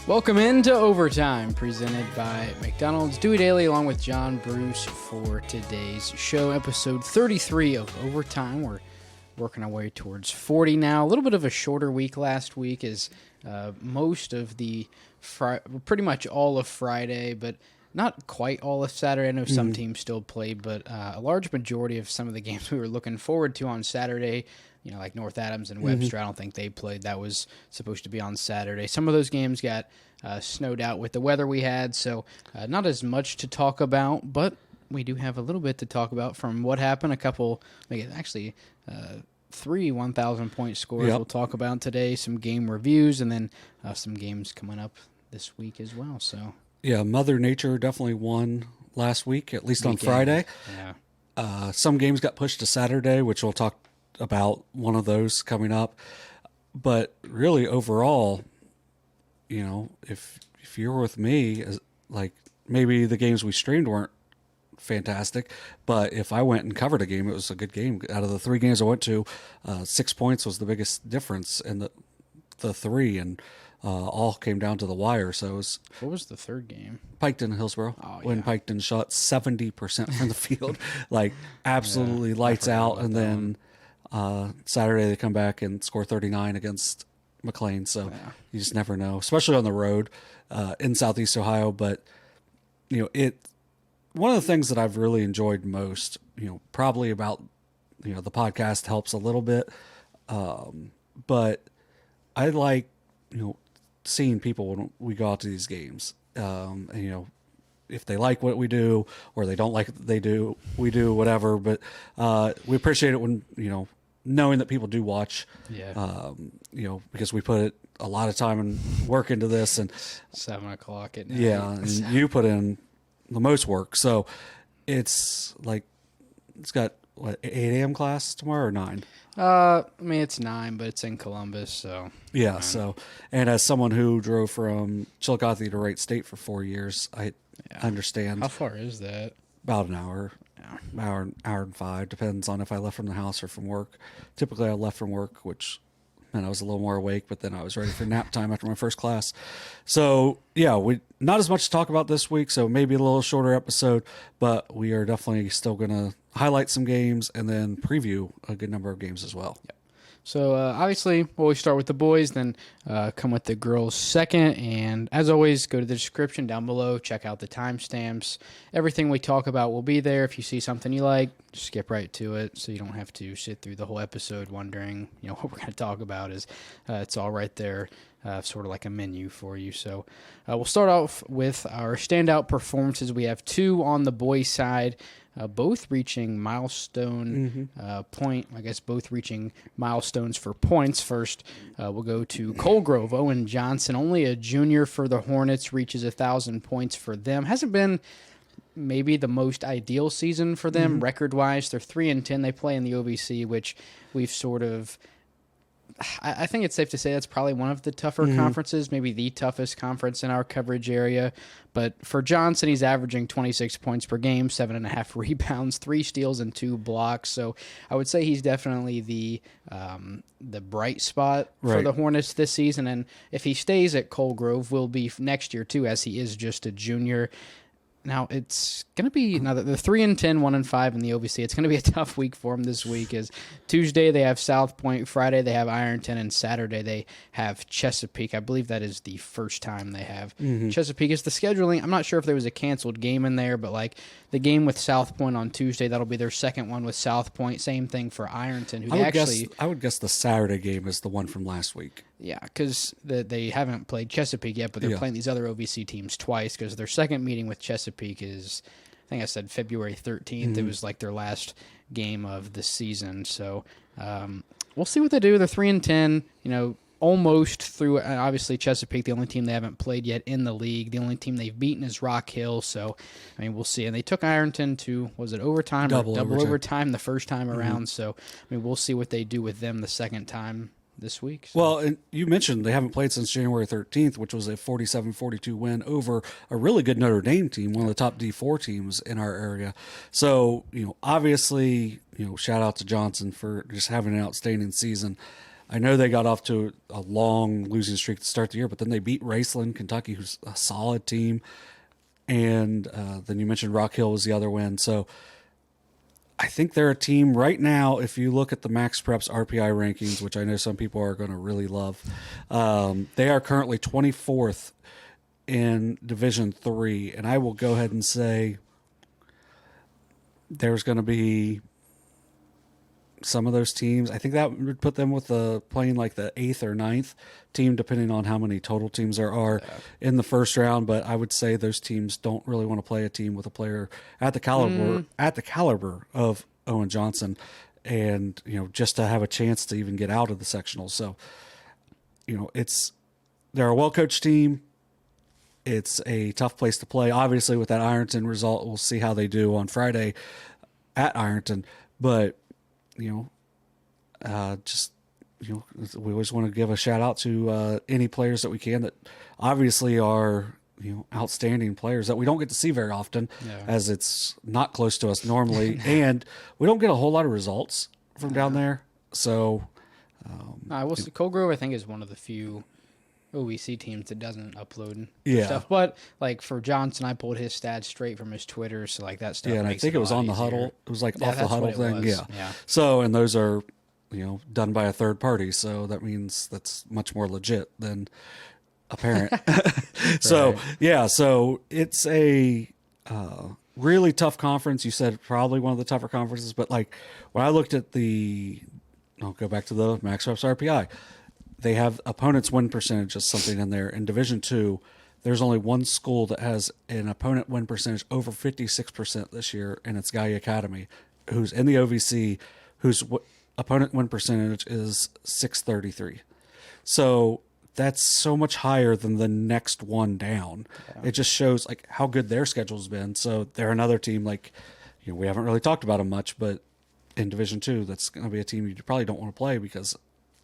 Welcome into Overtime, presented by McDonald's. Dewey, Dailey, along with John Bruce for today's show, episode 33 of Overtime. We're working our way towards 40 now. A little bit of a shorter week last week, as most of the pretty much all of Friday, but not quite all of Saturday. I know some teams still played, but a large majority of some of the games we were looking forward to on Saturday, like North Adams and Webster, I don't think they played. That was supposed to be on Saturday. Some of those games got snowed out with the weather we had, so not as much to talk about, but we do have a little bit to talk about from what happened. Three 1,000-point scores we'll talk about today, some game reviews, and then some games coming up this week as well. So yeah, Mother Nature definitely won last week, at least on Friday. Yeah. Some games got pushed to Saturday, which we'll talk about one of those coming up. But really, overall, if you're with me, like maybe the games we streamed weren't fantastic, but if I went and covered a game, it was a good game. Out of the three games I went to, 6 points was the biggest difference in the three, and all came down to the wire. So it was. What was the third game? Piketon, Hillsborough. When Piketon shot 70% from the field, like absolutely lights out, and then Saturday they come back and score 39 against McLean. So you just never know, especially on the road in Southeast Ohio. But one of the things that I've really enjoyed most, probably about the podcast helps a little bit, but I like seeing people when we go out to these games, and if they like what we do or they don't like what we do whatever. But we appreciate it when knowing that people do watch. Because we put a lot of time and work into this, and 7 o'clock at night. Yeah, and you put in the most work. So it's like it's got 8 a.m. class tomorrow or 9. It's 9, but it's in Columbus, so yeah. So, and as someone who drove from Chillicothe to Wright State for 4 years, I understand. How far is that? About an hour. Hour and 5, depends on if I left from the house or from work. Typically I left from work, which meant I was a little more awake, but then I was ready for nap time after my first class. So yeah, we not as much to talk about this week, so maybe a little shorter episode, but we are definitely still going to highlight some games and then preview a good number of games as well. Yep. So obviously, we'll always start with the boys, then come with the girls second. And as always, go to the description down below. Check out the timestamps. Everything we talk about will be there. If you see something you like, just skip right to it, so you don't have to sit through the whole episode wondering, what we're going to talk about. It's all right there, sort of like a menu for you. So we'll start off with our standout performances. We have 2 on the boys' side. Both reaching milestone point. I guess both reaching milestones for points. First, we'll go to Colgrove. Owen Johnson, only a junior for the Hornets, reaches 1,000 points for them. Hasn't been maybe the most ideal season for them record-wise. They're 3-10. They play in the OVC, which we've sort of. I think it's safe to say that's probably one of the tougher conferences, maybe the toughest conference in our coverage area. But for Johnson, he's averaging 26 points per game, 7.5 rebounds, 3 steals, and 2 blocks. So I would say he's definitely the bright spot for the Hornets this season. And if he stays at Colgrove, will be next year too, as he is just a junior. Now, it's going to be, now that they're 3-10, 1-5 in the OVC, it's going to be a tough week for them this week. As Tuesday, they have South Point. Friday, they have Ironton. And Saturday, they have Chesapeake. I believe that is the first time they have Chesapeake. Is the scheduling, I'm not sure if there was a canceled game in there, but like the game with South Point on Tuesday, that'll be their second one with South Point. Same thing for Ironton, who I would guess the Saturday game is the one from last week. Yeah, because they haven't played Chesapeake yet, but they're playing these other OVC teams twice, because their second meeting with Chesapeake is, I think I said February 13th. It was like their last game of the season. So we'll see what they do. They're 3-10, almost through. Obviously, Chesapeake, the only team they haven't played yet in the league. The only team they've beaten is Rock Hill. So, we'll see. And they took Ironton to, was it overtime? Double overtime the first time around. So, we'll see what they do with them the second time this week. So. Well, and you mentioned they haven't played since January 13th, which was a 47-42 win over a really good Notre Dame team, one of the top D4 teams in our area. So, obviously, shout out to Johnson for just having an outstanding season. I know they got off to a long losing streak to start the year, but then they beat Raceland, Kentucky, who's a solid team. And then you mentioned Rock Hill was the other win. So I think they're a team right now. If you look at the Max Preps RPI rankings, which I know some people are going to really love, they are currently 24th in Division III. And I will go ahead and say there's going to be some of those teams. I think that would put them with playing like the 8th or 9th team, depending on how many total teams there are in the first round. But I would say those teams don't really want to play a team with a player at the caliber of Owen Johnson, and just to have a chance to even get out of the sectionals. So they're a well coached team. It's a tough place to play. Obviously, with that Ironton result, we'll see how they do on Friday at Ironton. But we always want to give a shout out to any players that we can that obviously are outstanding players that we don't get to see very often, as it's not close to us normally, and we don't get a whole lot of results from down there. So I will say Cold Grove, I think, is one of the few OVC teams that doesn't upload Yeah. stuff. But like for Johnson, I pulled his stats straight from his Twitter, so like that stuff. Yeah, and I makes think it was a lot on the easier. huddle. It was like Yeah, off the that's huddle what it thing. was. Yeah. So, and those are, done by a third party. So that means that's much more legit than a parent. So, yeah. So it's a really tough conference. You said probably one of the tougher conferences, but like when I looked at I'll go back to the Max Reps RPI. They have opponents' win percentage as something in there. In Division II, there's only one school that has an opponent win percentage over 56% this year, and it's Gaia Academy, who's in the OVC, whose opponent win percentage is 633. So that's so much higher than the next one down. Yeah. It just shows like how good their schedule's been. So they're another team like, we haven't really talked about them much, but in Division II, that's going to be a team you probably don't want to play because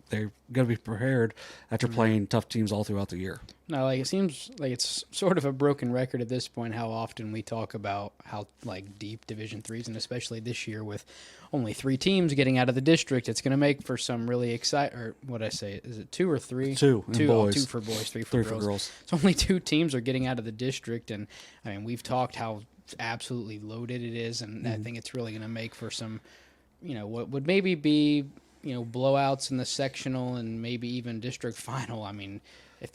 they're going to be prepared after playing tough teams all throughout the year. No, like it seems like it's sort of a broken record at this point how often we talk about how like deep Division IIIs, and especially this year with only 3 teams getting out of the district, it's going to make for some really exciting. Or what I say, is it 2 or 3? 2. 2, boys. 2 for boys, 3 for girls. So only 2 teams are getting out of the district, and I mean we've talked how absolutely loaded it is, and I think it's really going to make for some, what would maybe be blowouts in the sectional and maybe even district final. I mean,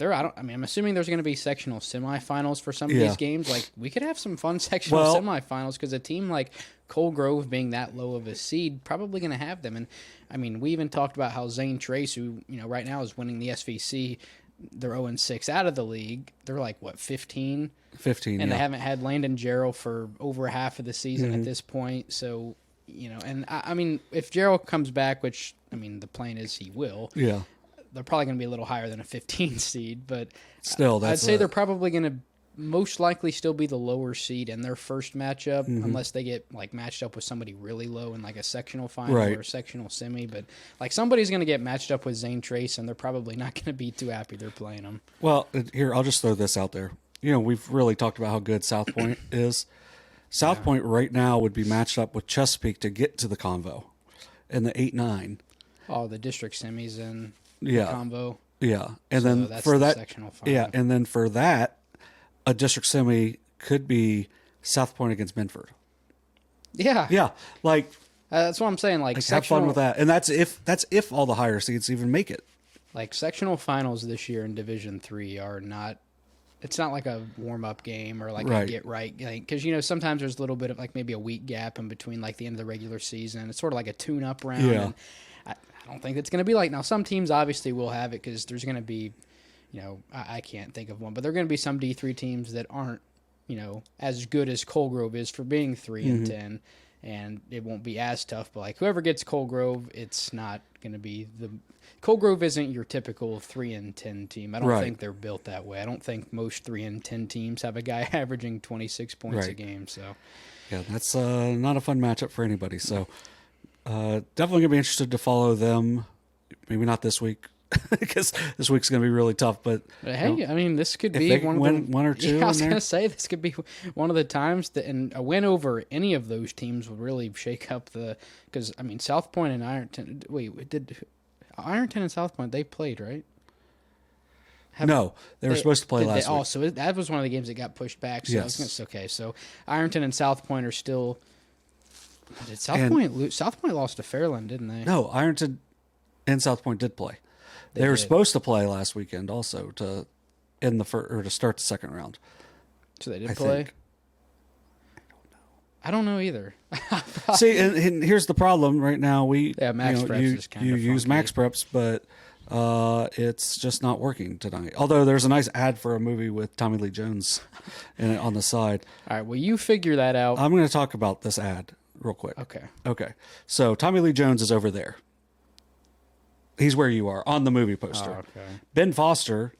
I'm assuming there's going to be sectional semifinals for some of these games. Like, we could have some fun sectional semifinals because a team like Cold Grove being that low of a seed, probably going to have them. And, I mean, we even talked about how Zane Trace, who, right now is winning the SVC, they're 0-6 out of the league. They're like, 15? 15, and they haven't had Landon Jarrell for over half of the season at this point. So, and I mean, if Jarrell comes back, which, I mean, the plan is he will. Yeah. They're probably going to be a little higher than a 15 seed, but still, I'd say they're probably going to most likely still be the lower seed in their first matchup, unless they get like matched up with somebody really low in like a sectional final or a sectional semi. But like somebody's going to get matched up with Zane Trace, and they're probably not going to be too happy they're playing them. Well, here, I'll just throw this out there. We've really talked about how good South Point is. South Point right now would be matched up with Chesapeake to get to the convo in the 8-9. Oh, the district semis and the convo. Yeah, and so then for that sectional final. And then for that, a district semi could be South Point against Minford. Yeah, like that's what I'm saying. Like have fun with that, and that's if all the higher seeds even make it. Like sectional finals this year in Division III are not. It's not like a warm-up game or like a get-right game. Because, sometimes there's a little bit of like maybe a week gap in between like the end of the regular season. It's sort of like a tune-up round. Yeah. And I don't think it's going to be like – now some teams obviously will have it because there's going to be I can't think of one. But there are going to be some D3 teams that aren't, as good as Cold Grove is for being 3-10. And it won't be as tough. But like whoever gets Cold Grove, it's not going to be the – Cold Grove isn't your typical 3-10 team. I don't think they're built that way. I don't think most 3-10 teams have a guy averaging 26 points a game. So, yeah, that's not a fun matchup for anybody. So, definitely gonna be interested to follow them. Maybe not this week because this week's gonna be really tough. But hey, I mean, this could be one or two. Yeah, I was gonna say this could be one of the times that, and a win over any of those teams would really shake up the. Because I mean, South Point and Ironton. Ironton and South Point, they played, right? No, they were supposed to play last week. Oh, so that was one of the games that got pushed back. So I was Yes. okay, so Ironton and South Point are still. Did South Point lose? South Point lost to Fairland, didn't they? No, Ironton and South Point did play. They were supposed to play last weekend also to end the to start the second round. So they did play. Think. I don't know either. See, and here's the problem right now. Max Preps is kind you of use funky. Max Preps, but it's just not working tonight. Although there's a nice ad for a movie with Tommy Lee Jones in it on the side. All right, well, you figure that out. I'm going to talk about this ad real quick. Okay. So Tommy Lee Jones is over there. He's where you are on the movie poster. Oh, okay. Ben Foster,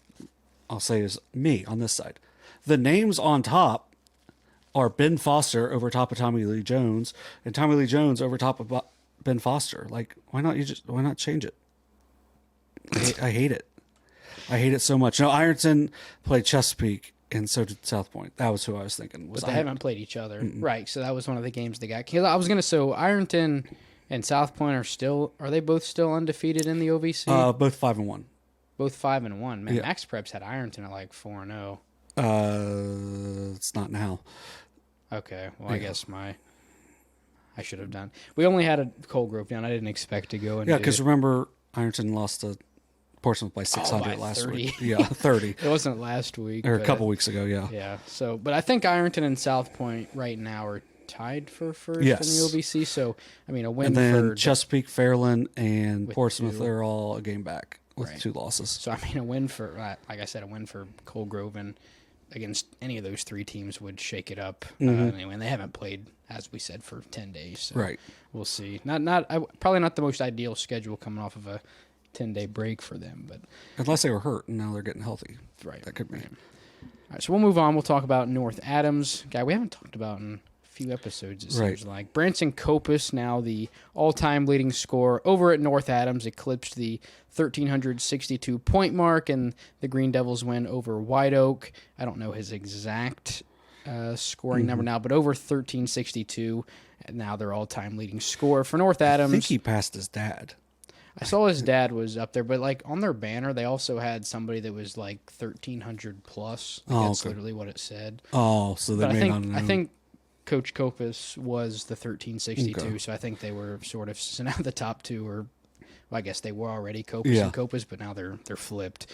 I'll say, is me on this side. The names on top are Ben Foster over top of Tommy Lee Jones, and Tommy Lee Jones over top of Ben Foster. Like, why not change it? I hate it. I hate it so much. No, Ironton played Chesapeake, and so did South Point. That was who I was thinking. But they haven't played each other. Right, so that was one of the games they got. I was going to so Ironton and South Point are they both still undefeated in the OVC? Both 5-1. Both 5-1. Man, Yeah. Max Preps had Ironton at like 4-0. It's not now. Okay, well, I guess I should have done. We only had a Coal Grove down. I didn't expect to go. Yeah, because remember, Ironton lost to Portsmouth by 600 by last 30. week. Yeah, 30. It wasn't last week. Or a but, couple weeks ago, yeah. Yeah, so, but I think Ironton and South Point right now are tied for first Yes. in the OVC. So, I mean, a win And then for Chesapeake, Fairland, and With Portsmouth, 2. they're all a game back with Right. 2 losses. So, I mean, a win for, like I said, a win for Coal Grove and against any of those 3 teams would shake it up. Anyway, and they haven't played, as we said, for 10 days. So Right. We'll see. Probably not the most ideal schedule coming off of a 10-day break for them, but Unless they were hurt, and now they're getting healthy. right. That could be. Right. All right, so we'll move on. We'll talk about North Adams. Guy, we haven't talked about in a few episodes, it Right. seems like. Bransyn Copas, now the all-time leading scorer over at North Adams, eclipsed the 1,362-point mark, and the Green Devils win over White Oak. I don't know his exact scoring number now, but over 1,362, and now their all-time leading scorer for North Adams. I think he passed his dad. I saw his dad was up there, but like on their banner, they also had somebody that was like 1,300 plus. Like, that's literally what it said. Oh, so they But may not know. I think Coach Copas was the 1,362, so I think they were sort of so now the top 2 are. Well, I guess they were already Copas and Copas, but now they're flipped.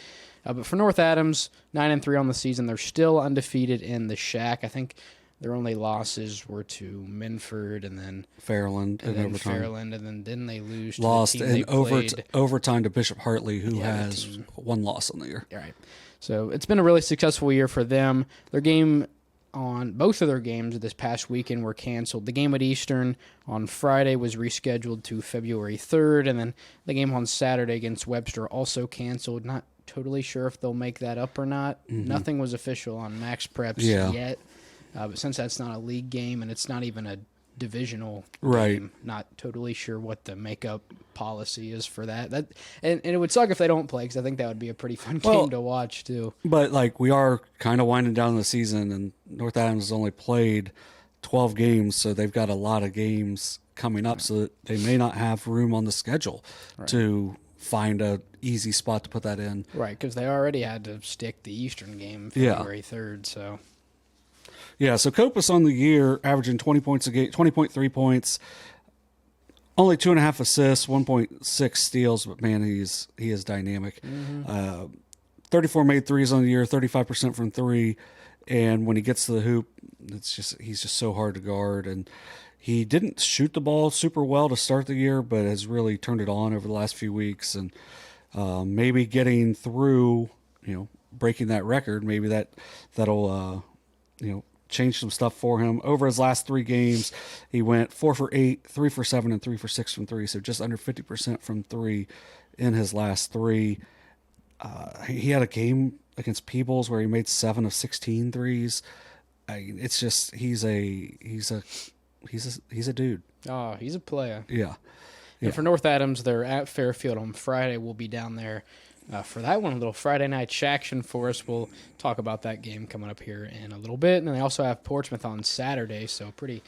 But for North Adams, 9-3 on the season, they're still undefeated in the Shack. I think their only losses were to Minford and then Fairland and in then overtime. Fairland, and then didn't they lose to Lost the team in they played? overtime to Bishop Hartley, who Yeah, the has team. 1 loss on the year. All right. So it's been a really successful year for them. Their game on both of their games this past weekend were canceled. The game at Eastern on Friday was rescheduled to February 3rd, and then the game on Saturday against Webster also canceled. Not totally sure if they'll make that up or not. Nothing was official on Max Preps yet. But since that's not a league game and it's not even a divisional game, not totally sure what the makeup policy is for that. And it would suck if they don't play, because I think that would be a pretty fun game to watch too. But like, we are kind of winding down the season, and North Adams has only played 12 games, so they've got a lot of games coming up, so that they may not have room on the schedule to find a easy spot to put that in. Right, because they already had to stick the Eastern game February 3rd, so... Yeah, so Copas on the year, averaging 20 points a game, 20.3 points, only 2.5 assists, 1.6 steals, but man, he is dynamic. 34 made threes on the year, 35% from 3, and when he gets to the hoop, he's just so hard to guard. And he didn't shoot the ball super well to start the year, but has really turned it on over the last few weeks, and maybe getting through, breaking that record, maybe that'll change some stuff for him. Over his last 3 games, he went 4 for 8, 3 for 7, and 3 for 6 from 3. So just under 50% from 3 in his last 3. He had a game against Peebles where he made 7 of 16 threes. It's just he's a dude. Oh, he's a player. Yeah. And for North Adams, they're at Fairfield on Friday. We'll be down there for that one, a little Friday night action for us. We'll talk about that game coming up here in a little bit. And then they also have Portsmouth on Saturday, so pretty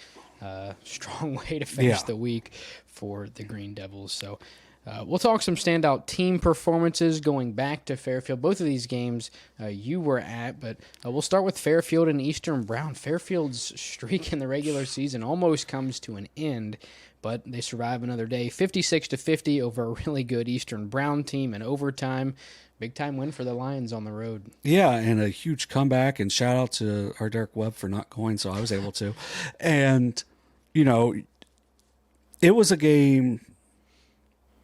strong way to finish the week for the Green Devils. So We'll talk some standout team performances going back to Fairfield. Both of these games you were at, but we'll start with Fairfield and Eastern Brown. Fairfield's streak in the regular season almost comes to an end, but they survive another day. 56-50 over a really good Eastern Brown team in overtime. Big time win for the Lions on the road. Yeah, and a huge comeback, and shout out to our Derek Webb for not going, so I was able to. And, you know, it was a game,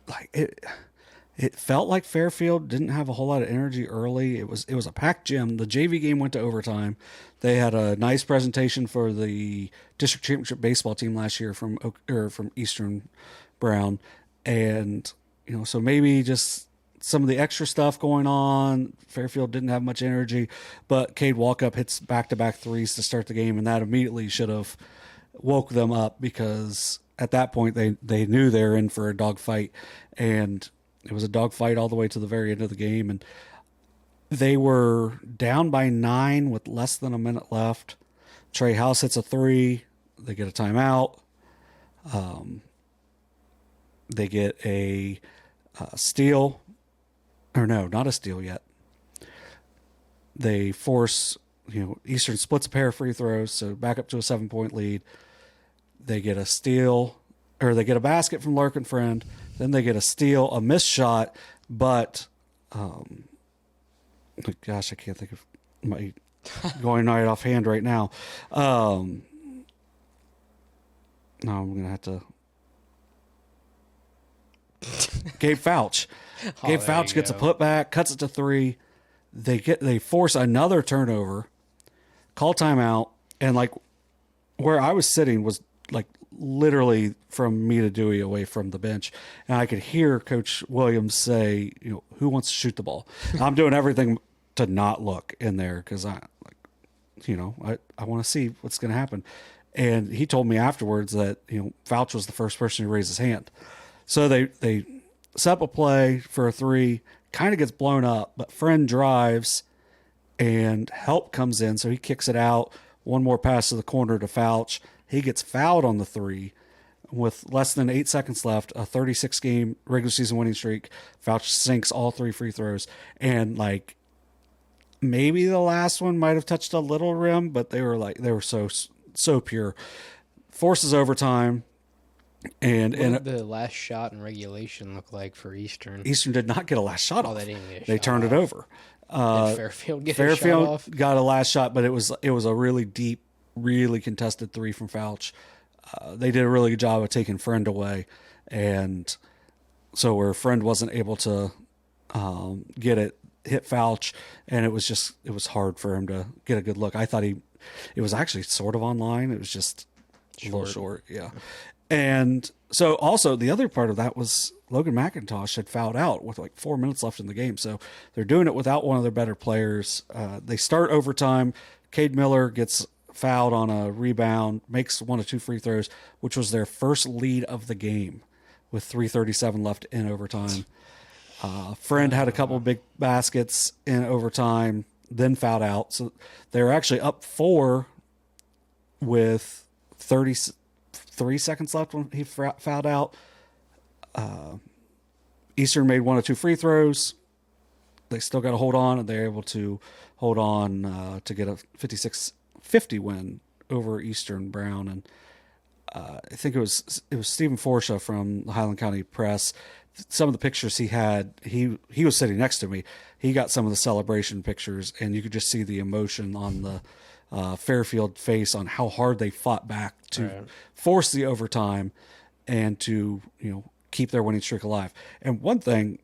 like, it felt like Fairfield didn't have a whole lot of energy early. It was a packed gym. The JV game went to overtime. They had a nice presentation for the district championship baseball team last year from Eastern Brown. And, you know, so maybe just some of the extra stuff going on. Fairfield didn't have much energy, but Cade Walkup hits back-to-back threes to start the game, and that immediately should have woke them up, because at that point they knew they were in for a dogfight, and it was a dogfight all the way to the very end of the game. And they were down by 9 with less than a minute left. Trey House hits a 3. They get a timeout. They get a steal. Or no, not a steal yet. They force, Eastern splits a pair of free throws, so back up to a 7-point lead. They get a steal, or they get a basket from Larkin Friend. Then they get a steal, a missed shot, but, gosh, I can't think of my going right offhand right now. No, I'm going to have to. Gabe Fouch. Gabe Fouch gets a putback, cuts it to 3. They force another turnover, call timeout, and like where I was sitting was like literally from me to Dewey away from the bench, and I could hear Coach Williams say, who wants to shoot the ball? I'm doing everything to not look in there because I want to see what's going to happen. And he told me afterwards that Fouch was the first person to raise his hand. So they set up a play for a 3, kind of gets blown up, but Friend drives and help comes in, so he kicks it out. One more pass to the corner to Fouch. He gets fouled on the 3 with less than 8 seconds left, a 36-game regular season winning streak. Fouch sinks all 3 free throws, and like maybe the last one might have touched a little rim, but they were so pure. Forces overtime. And what did the last shot in regulation look like for Eastern? Eastern did not get a last shot off. They didn't get a They shot turned off. it over. Did Fairfield get a shot off? Got a last shot, but it was a really deep, really contested 3 from Fouch. They did a really good job of taking Friend away, and so where Friend wasn't able to get it, hit Fouch, and it was hard for him to get a good look. I thought it was actually sort of online. It was just a little short, yeah. And so also the other part of that was Logan McIntosh had fouled out with like 4 minutes left in the game. So they're doing it without one of their better players. They start overtime. Cade Miller gets fouled on a rebound, makes 1 of 2 free throws, which was their first lead of the game with 3:37 left in overtime. Friend had a couple big baskets in overtime, then fouled out. So they were actually up 4 with 33 seconds left when he fouled out. Eastern made 1 of 2 free throws. They still got to hold on, and they're able to hold on to get a 56-50 win over Eastern Brown. And I think it was Stephen Forsha from the Highland County Press. Some of the pictures he had, he was sitting next to me. He got some of the celebration pictures, and you could just see the emotion on the Fairfield face on how hard they fought back to force the overtime and to keep their winning streak alive. And one thing,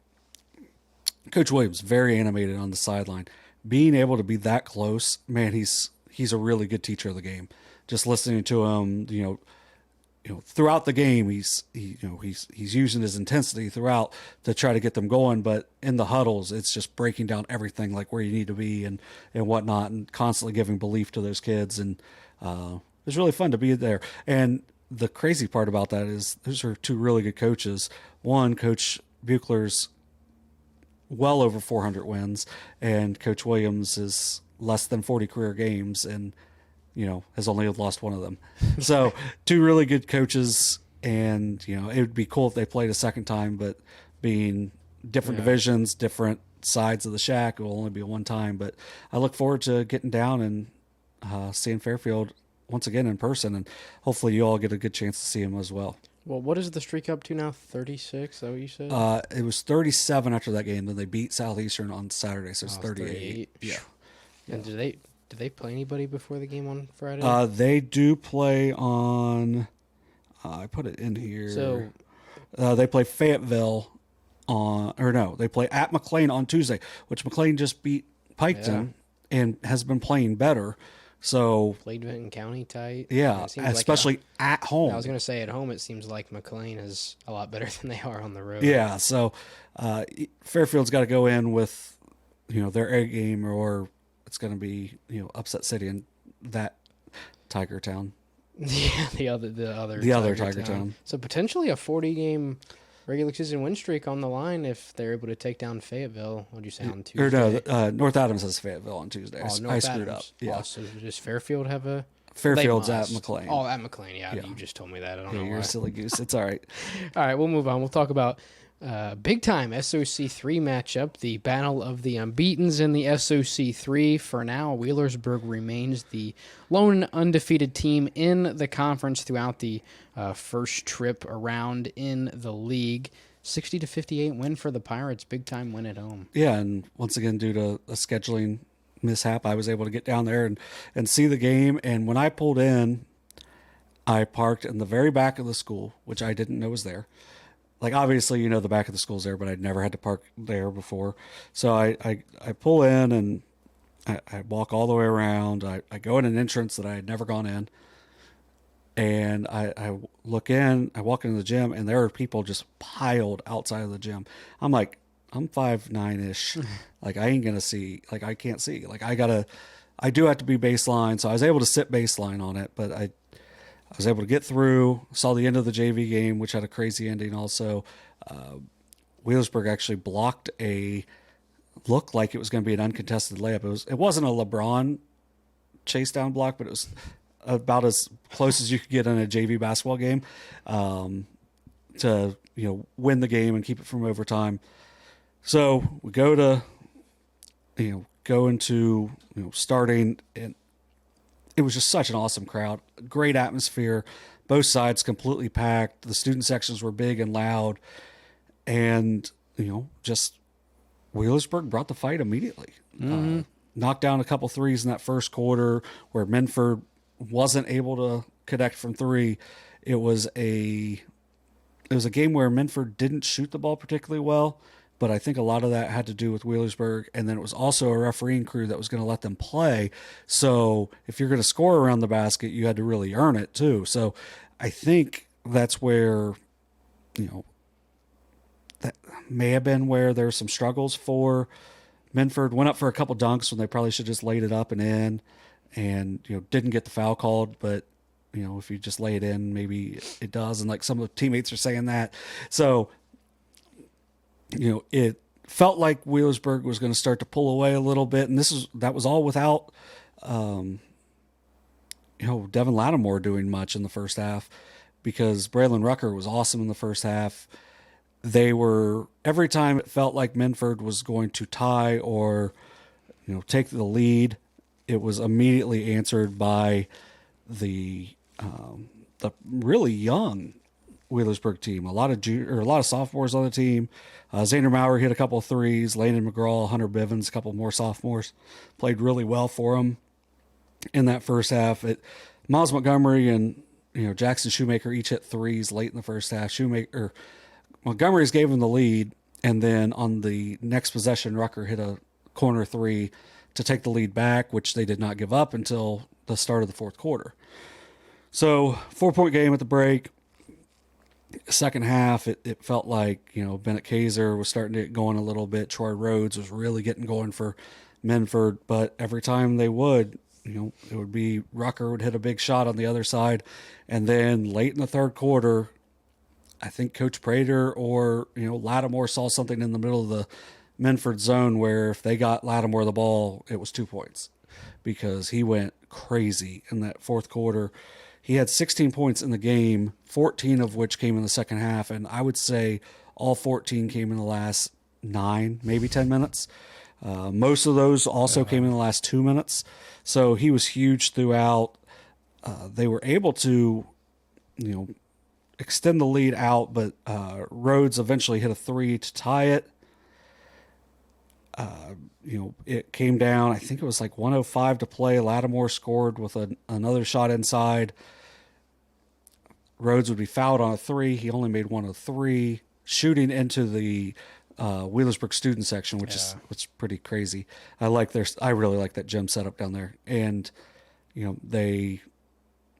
Coach Williams very animated on the sideline, being able to be that close. Man, he's a really good teacher of the game. Just listening to him, throughout the game, he's using his intensity throughout to try to get them going. But in the huddles, it's just breaking down everything, like where you need to be and whatnot, and constantly giving belief to those kids. And it's really fun to be there. And the crazy part about that is those are 2 really good coaches. One, Coach Buechler's well over 400 wins, and Coach Williams is less than 40 career games and has only lost 1 of them. So 2 really good coaches, and it would be cool if they played a second time, but being different divisions, different sides of the shack. It will only be one time, but I look forward to getting down and seeing Fairfield once again in person, and hopefully you all get a good chance to see him as well. Well, what is the streak up to now? 36? Is that what you said? It was 37 after that game. Then they beat Southeastern on Saturday, so it's 38. Yeah. And did they play anybody before the game on Friday? They do play on. I put it in here. So they play Fayetteville they play at McLean on Tuesday, which McLean just beat Piketon and has been playing better. So played Benton County tight. Yeah, especially at home. I was going to say at home, it seems like McLean is a lot better than they are on the road. Yeah, so Fairfield's got to go in with their A game, or it's going to be upset city in that Tiger Town. Yeah, the other Tiger Town. So potentially a 40-game regular season win streak on the line if they're able to take down Fayetteville. What did you say on Tuesday? Or no, North Adams has Fayetteville on Tuesday. Oh, I screwed up. Yeah. Oh, so does Fairfield have a? Fairfield's at McLean. Oh, at McLean. Yeah, you just told me that. I don't know. You're why. a silly goose. It's all right. All right, we'll move on. We'll talk about big time SOC 3 matchup, the battle of the unbeatens in the SOC 3. For now, Wheelersburg remains the lone undefeated team in the conference throughout the first trip around in the league. 60-58 win for the Pirates, big time win at home. Yeah, and once again, due to a scheduling mishap, I was able to get down there and see the game. And when I pulled in, I parked in the very back of the school, which I didn't know was there. Like, obviously, the back of the school's there, but I'd never had to park there before. So I pull in and I walk all the way around. I go in an entrance that I had never gone in. And I look in, I walk into the gym, and there are people just piled outside of the gym. I'm like, I'm 5'9"-ish. Like, I ain't going to see. Like, I can't see. Like, I do have to be baseline. So I was able to sit baseline on it, but I was able to get through, saw the end of the JV game, which had a crazy ending also. Wheelersburg actually blocked looked like it was going to be an uncontested layup. It wasn't a LeBron chase down block, but it was about as close as you could get in a JV basketball game to win the game and keep it from overtime. So we go into starting, and it was just such an awesome crowd, great atmosphere, both sides completely packed. The student sections were big and loud, and just Wheelersburg brought the fight immediately. Knocked down a couple threes in that first quarter where Minford wasn't able to connect from three. It was a game where Minford didn't shoot the ball particularly well, but I think a lot of that had to do with Wheelersburg, and then it was also a refereeing crew that was going to let them play. So if you're going to score around the basket, you had to really earn it too. So I think that's where, that may have been where there were some struggles for Minford. Went up for a couple dunks when they probably should just laid it up and in, and didn't get the foul called. But if you just lay it in, maybe it does. And like some of the teammates are saying that. So it felt like Wheelersburg was going to start to pull away a little bit, and that was all without Devin Lattimore doing much in the first half, because Braylon Rucker was awesome in the first half. They were, every time it felt like Minford was going to tie or take the lead, it was immediately answered by the really young Wheelersburg team. A lot of sophomores on the team. Zane Maurer hit a couple of threes. Landon McGraw, Hunter Bivens, a couple more sophomores played really well for him in that first half. Miles Montgomery and Jackson Shoemaker each hit threes late in the first half. Montgomery's gave him the lead, and then on the next possession, Rucker hit a corner three to take the lead back, which they did not give up until the start of the fourth quarter. So 4-point game at the break. Second half, it felt like, Bennett Kaiser was starting to get going a little bit. Troy Rhodes was really getting going for Minford, but every time they would, it would be Rucker would hit a big shot on the other side. And then late in the third quarter, I think Coach Prater or, Lattimore saw something in the middle of the Minford zone where if they got Lattimore the ball, it was 2 points, because he went crazy in that fourth quarter. He had 16 points in the game, 14 of which came in the second half. And I would say All 14 came in the last 9, maybe 10 minutes. Most of those also came in the last 2 minutes. So he was huge throughout. They were able to, extend the lead out, but Rhodes eventually hit a 3 to tie it. It came down, I think it was like 105 to play. Lattimore scored with another shot inside. Rhodes would be fouled on a 3. He only made 1 of 3, shooting into the Wheelersburg student section, which is pretty crazy. I really like that gym setup down there. And, they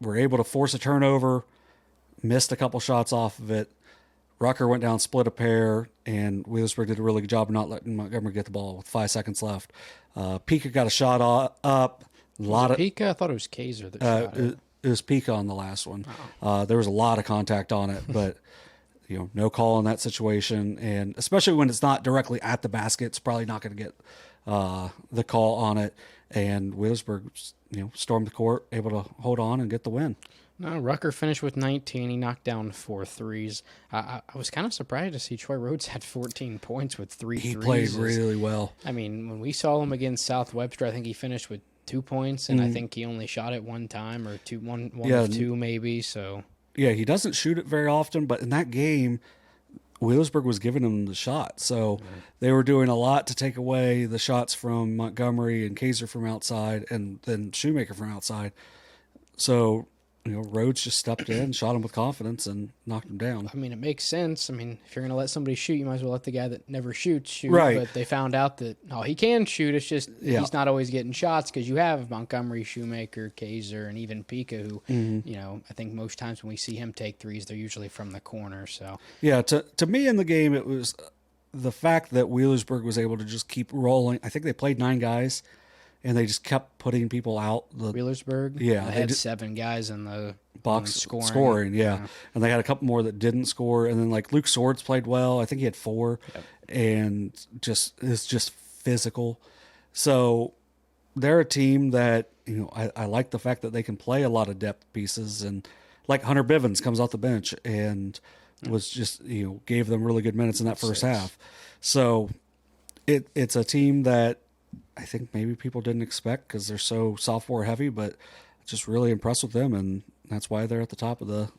were able to force a turnover, missed a couple shots off of it. Rucker went down, split a pair, and Wheelersburg did a really good job of not letting Montgomery get the ball with 5 seconds left. Pika got a shot up. Pika? I thought it was Kaiser that shot it. It was Pika on the last one. There was a lot of contact on it, but no call in that situation. And especially when it's not directly at the basket, it's probably not going to get the call on it. And Wheelersburg, stormed the court, able to hold on and get the win. No, Rucker finished with 19. He knocked down 4 threes. I was kind of surprised to see Troy Rhodes had 14 points with 3 threes. He played really well. I mean, when we saw him against South Webster, I think he finished with 2 points, and I think he only shot it one time or one of 2 maybe. So yeah, he doesn't shoot it very often, but in that game, Wheelersburg was giving him the shot. So they were doing a lot to take away the shots from Montgomery and Kaiser from outside, and then Shoemaker from outside. So Rhodes just stepped in, shot him with confidence, and knocked him down. I mean, it makes sense. I mean, if you're going to let somebody shoot, you might as well let the guy that never shoots shoot. Right. But they found out that, he can shoot. It's just he's not always getting shots because you have Montgomery, Shoemaker, Kaiser, and even Pika, who, I think most times when we see him take threes, they're usually from the corner. So yeah, to me in the game, it was the fact that Wheelersburg was able to just keep rolling. I think they played 9 guys. And they just kept putting people out. Wheelersburg? Yeah. They had 7 guys in the box scoring. Yeah. And they had a couple more that didn't score. And then, Luke Swords played well. I think he had 4. Yep. And is just physical. So they're a team that, I like the fact that they can play a lot of depth pieces. And, Hunter Bivens comes off the bench and was just, gave them really good minutes in that first half. So it's a team that I think maybe people didn't expect because they're so sophomore heavy, but just really impressed with them, and that's why they're at the top of the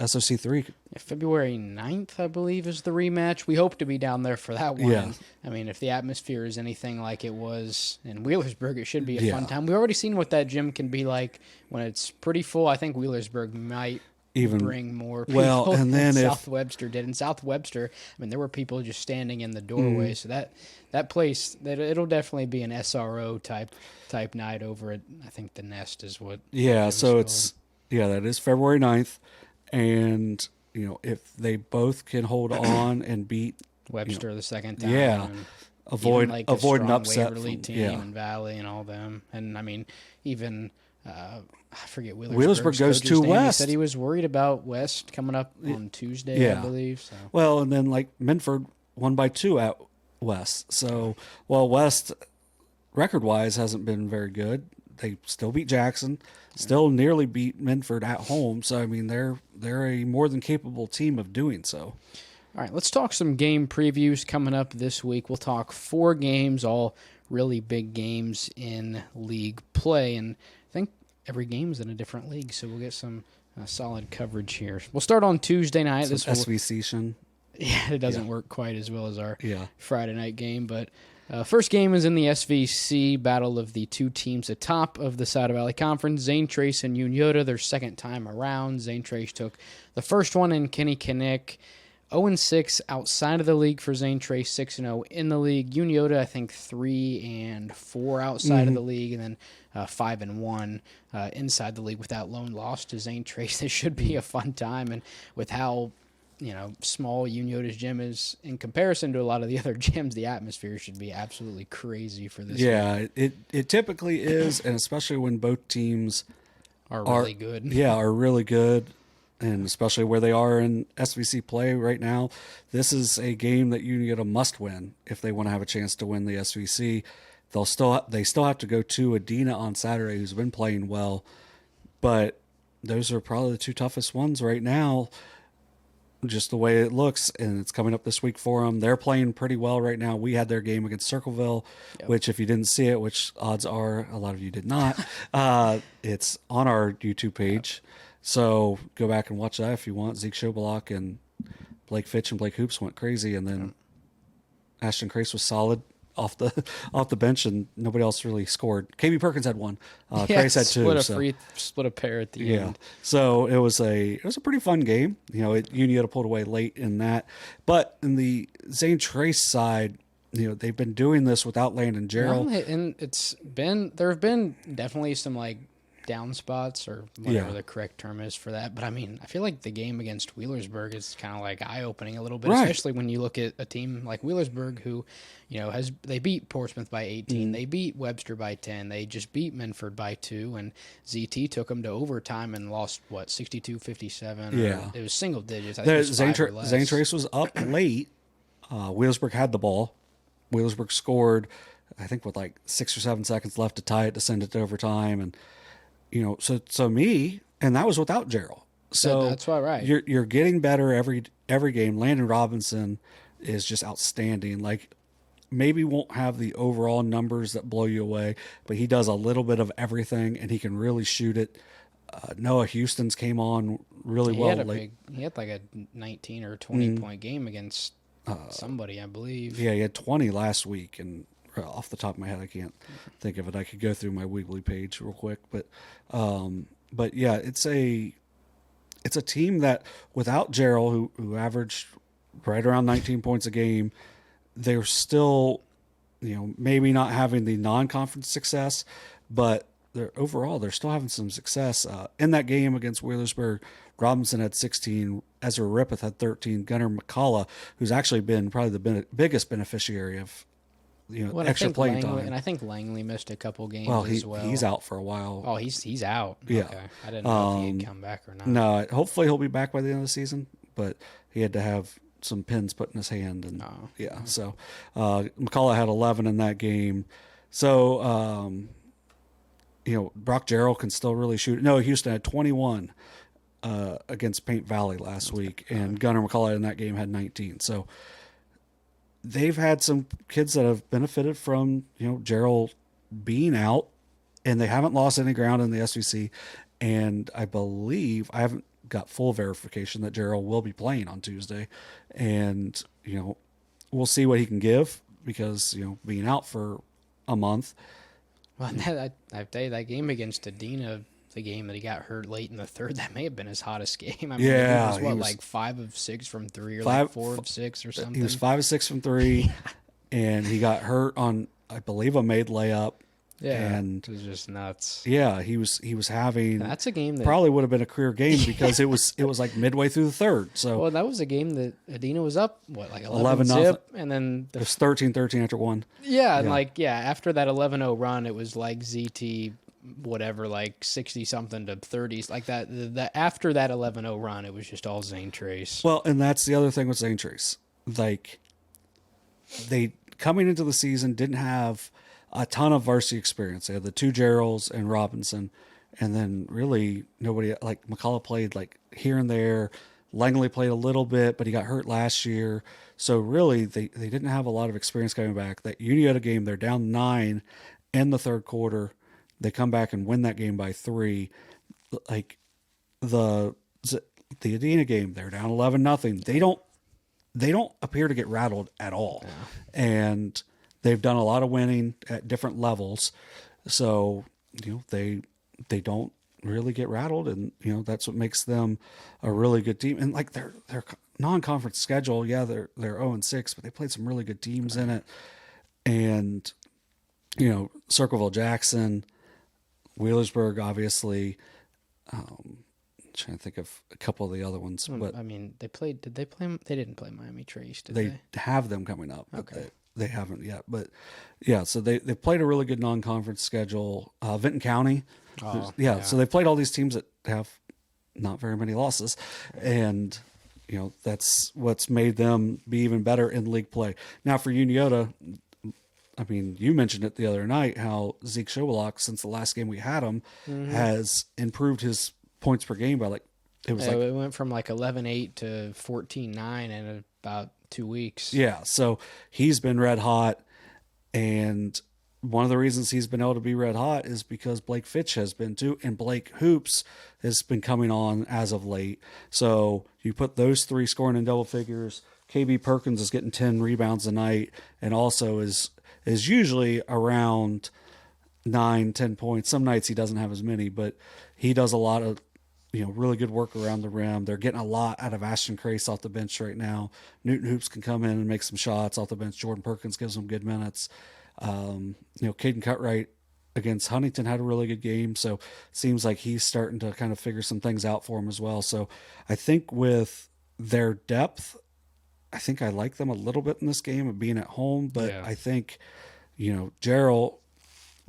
SOC 3. Yeah, February 9th, I believe, is the rematch. We hope to be down there for that one. Yeah. I mean, if the atmosphere is anything like it was in Wheelersburg, it should be a fun time. We've already seen what that gym can be like when it's pretty full. I think Wheelersburg might even bring more people and then than South Webster did. In South Webster, I mean, there were people just standing in the doorway, so that place, it'll definitely be an SRO type night over at, I think, the Nest is what. Yeah, so that is February 9th, and if they both can hold on and beat Webster the second time, avoid an upset Waverly team and Valley and all them, and I mean even. I forget Wheelersburg goes to West. He said he was worried about West coming up on Tuesday, I believe. So. Well, and then Minford won by 2 at West. So, West record-wise hasn't been very good. They still beat Jackson, still nearly beat Minford at home. So, I mean, they're a more than capable team of doing so. All right, let's talk some game previews coming up this week. We'll talk 4 games, all really big games in league play, and I think every game's in a different league, so we'll get some solid coverage here. We'll start on Tuesday night. Some SVC. Yeah, it doesn't work quite as well as our Friday night game, but first game is in the SVC battle of the 2 teams atop of the South Valley Conference, Zane Trace and Unioto, their second time around. Zane Trace took the first one in Kenny Kinnick. 0-6 outside of the league for Zane Trace, 6-0 in the league. Unioto, I think 3-4 outside of the league, and then 5-1 inside the league without lone loss to Zane Trace. This should be a fun time, and with how small Unioto's gym is in comparison to a lot of the other gyms, the atmosphere should be absolutely crazy for this. Yeah, it typically is, and especially when both teams are really good. Yeah, are really good. And especially where they are in SVC play right now, this is a game that Unioto must win if they want to have a chance to win the SVC. They still have to go to Adina on Saturday, who's been playing well, but those are probably the 2 toughest ones right now. just the way it looks, and it's coming up this week for them. They're playing pretty well right now. We had their game against Circleville, which if you didn't see it, which odds are a lot of you did not, it's on our YouTube page. So go back and watch that if you want. Zeke Schobelach and Blake Fitch and Blake Hoops went crazy, and then Ashton Crace was solid off the bench, and nobody else really scored. KB Perkins had one. Crace had two. Split a pair at the end. So it was a pretty fun game. Unioto pulled away late in that, but in the Zane Trace side, they've been doing this without Landon Gerald, and there have been definitely some like down spots or whatever the correct term is for that. But I mean, I feel like the game against Wheelersburg is kind of like eye-opening a little bit, especially when you look at a team like Wheelersburg who, they beat Portsmouth by 18. They beat Webster by 10. They just beat Minford by 2. And ZT took them to overtime and lost, 62-57? Yeah. It was single digits. I think it was 5 or less. Zane Trace was up late. Wheelersburg had the ball. Wheelersburg scored, I think, with like 6 or 7 seconds left to tie it, to send it to overtime. And so me, and that was without Gerald. So that's why, right? You're getting better every game. Landon Robinson is just outstanding. Like, maybe won't have the overall numbers that blow you away, but he does a little bit of everything, and he can really shoot it. Noah Houston's came on really well. He had like a 19 or 20 point game against somebody, I believe. Yeah, he had 20 last week, and off the top of my head, I can't think of it. I could go through my Weebly page real quick, but yeah, it's a team that without Gerald, who averaged right around 19 points a game, they're still, maybe not having the non-conference success, but they're still having some success. In that game against Wheelersburg, Robinson had 16, Ezra Rippeth had 13, Gunnar McCullough, who's actually been probably the biggest beneficiary of extra playing time. And I think Langley missed a couple games as well. He's out for a while. Oh, he's out. Yeah. Okay. I didn't know if he'd come back or not. No, hopefully he'll be back by the end of the season, but he had to have some pins put in his hand. And so McCullough had 11 in that game. So, Brock Gerald can still really shoot. No, Houston had 21 against Paint Valley last week, and Gunnar McCullough in that game had 19. So, they've had some kids that have benefited from, Gerald being out, and they haven't lost any ground in the SVC. And I believe, I haven't got full verification that Gerald will be playing on Tuesday. And, we'll see what he can give because, being out for a month. Well, I tell you, that game against Adina, the game that he got hurt late in the third, that may have been his hottest game. I mean, he was like 5 of 6 from 3 or like 4 of 6 or something. He was 5 of 6 from 3, and he got hurt on, I believe, a made layup. Yeah, and it was just nuts. Yeah, he was having. That's a game that probably would have been a career game because it was like midway through the third. So that was a game that Adina was up 11 zip, and then it was 13-13 after one. Yeah, and after that 11-0 run, it was like ZT whatever, like 60 something to 30s, like that. After that 11-0 run, it was just all Zane Trace. Well, and that's the other thing with Zane Trace. Like, they coming into the season didn't have a ton of varsity experience. They had the 2 Geralds and Robinson, and then really nobody. Like, McCullough played like here and there. Langley played a little bit, but he got hurt last year. So really, they didn't have a lot of experience coming back. That Unioto game, they're down 9 in the third quarter. They come back and win that game by 3. Like the Adina game, they're down 11-0. They don't appear to get rattled at all, and they've done a lot of winning at different levels. So, they don't really get rattled, and, that's what makes them a really good team. And like their non-conference schedule, they're 0-6, but they played some really good teams in it. And, Circleville, Jackson, Wheelersburg, obviously. Trying to think of a couple of the other ones, but I mean, they didn't play Miami Trace, did they have them coming up. Okay. They haven't yet, but yeah, so they played a really good non-conference schedule. Vinton County, so they played all these teams that have not very many losses, and that's what's made them be even better in league play. Now for Unioto, I mean, you mentioned it the other night how Zeke Schobelach, since the last game we had him, has improved his points per game by like It was it went from like 11-8 to 14-9 in about 2 weeks. Yeah, so he's been red hot, and one of the reasons he's been able to be red hot is because Blake Fitch has been too, and Blake Hoops has been coming on as of late. So you put those three scoring in double figures. KB Perkins is getting 10 rebounds a night, and also is usually around 9-10 points. Some nights he doesn't have as many, but he does a lot of really good work around the rim. They're getting a lot out of Ashton Crace off the bench right now. Newton Hoops can come in and make some shots off the bench. Jordan Perkins gives them good minutes. Caden Cutright against Huntington had a really good game, so it seems like he's starting to kind of figure some things out for him as well. So I think with their depth, I think I like them a little bit in this game of being at home, but I think, Gerald,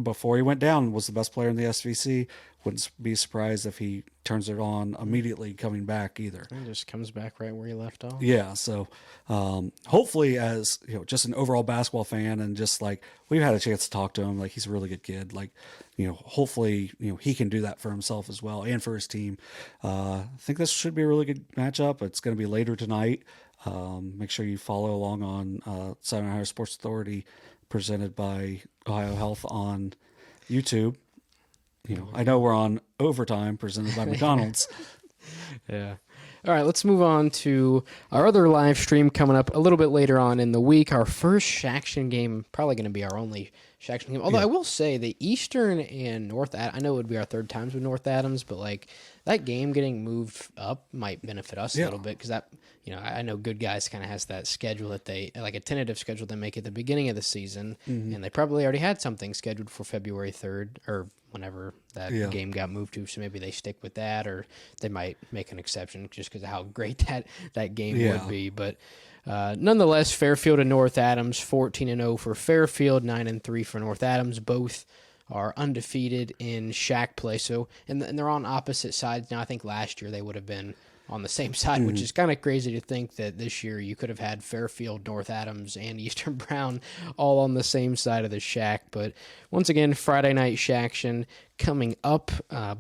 before he went down, was the best player in the SVC. Wouldn't be surprised if he turns it on immediately coming back either. He just comes back right where he left off. Yeah, so hopefully, as just an overall basketball fan, and just like we've had a chance to talk to him, like he's a really good kid. Like, hopefully, he can do that for himself as well and for his team. I think this should be a really good matchup. It's going to be later tonight. Make sure you follow along on Southern Ohio Sports Authority, presented by Ohio Health on YouTube. I know we're on Overtime, presented by McDonald's. Yeah. All right, let's move on to our other live stream coming up a little bit later on in the week. Our first Shaction game, probably going to be our only Shaction game. Although I will say the Eastern and North I know it would be our third times with North Adams, but like that game getting moved up might benefit us a little bit, because that, I know Good Guys kind of has that schedule that they, like a tentative schedule they make at the beginning of the season, and they probably already had something scheduled for February 3rd or whenever that game got moved to, so maybe they stick with that, or they might make an exception just because of how great that game would be. But nonetheless, Fairfield and North Adams, 14-0 for Fairfield, 9-3 for North Adams. Both are undefeated in shack play. So, and they're on opposite sides now. I think last year they would have been on the same side, which is kind of crazy to think that this year you could have had Fairfield, North Adams, and Eastern Brown all on the same side of the shack. But once again, Friday night Shaction coming up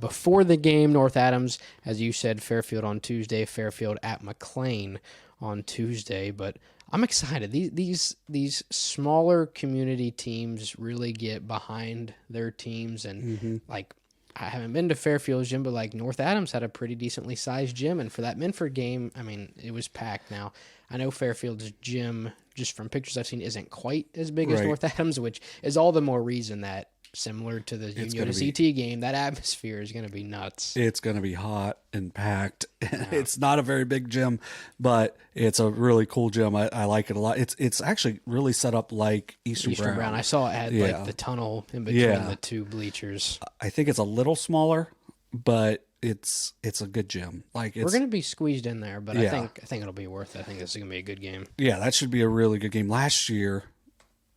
before the game. North Adams, as you said, Fairfield on Tuesday, Fairfield at McLean on Tuesday. But I'm excited. These smaller community teams really get behind their teams, and like, I haven't been to Fairfield's gym, but like North Adams had a pretty decently sized gym, and for that Minford game, I mean, it was packed. Now, I know Fairfield's gym, just from pictures I've seen, isn't quite as big as North Adams, which is all the more reason that, similar to the Unioto CT game, that atmosphere is going to be nuts. It's going to be hot and packed. It's not a very big gym, but it's a really cool gym. I like it a lot. It's actually really set up like Eastern Brown. I saw it had like the tunnel in between the two bleachers. I think it's a little smaller, but it's a good gym. Like, we're going to be squeezed in there, but I think it'll be worth it. I think this is going to be a good game. Yeah, that should be a really good game. Last year,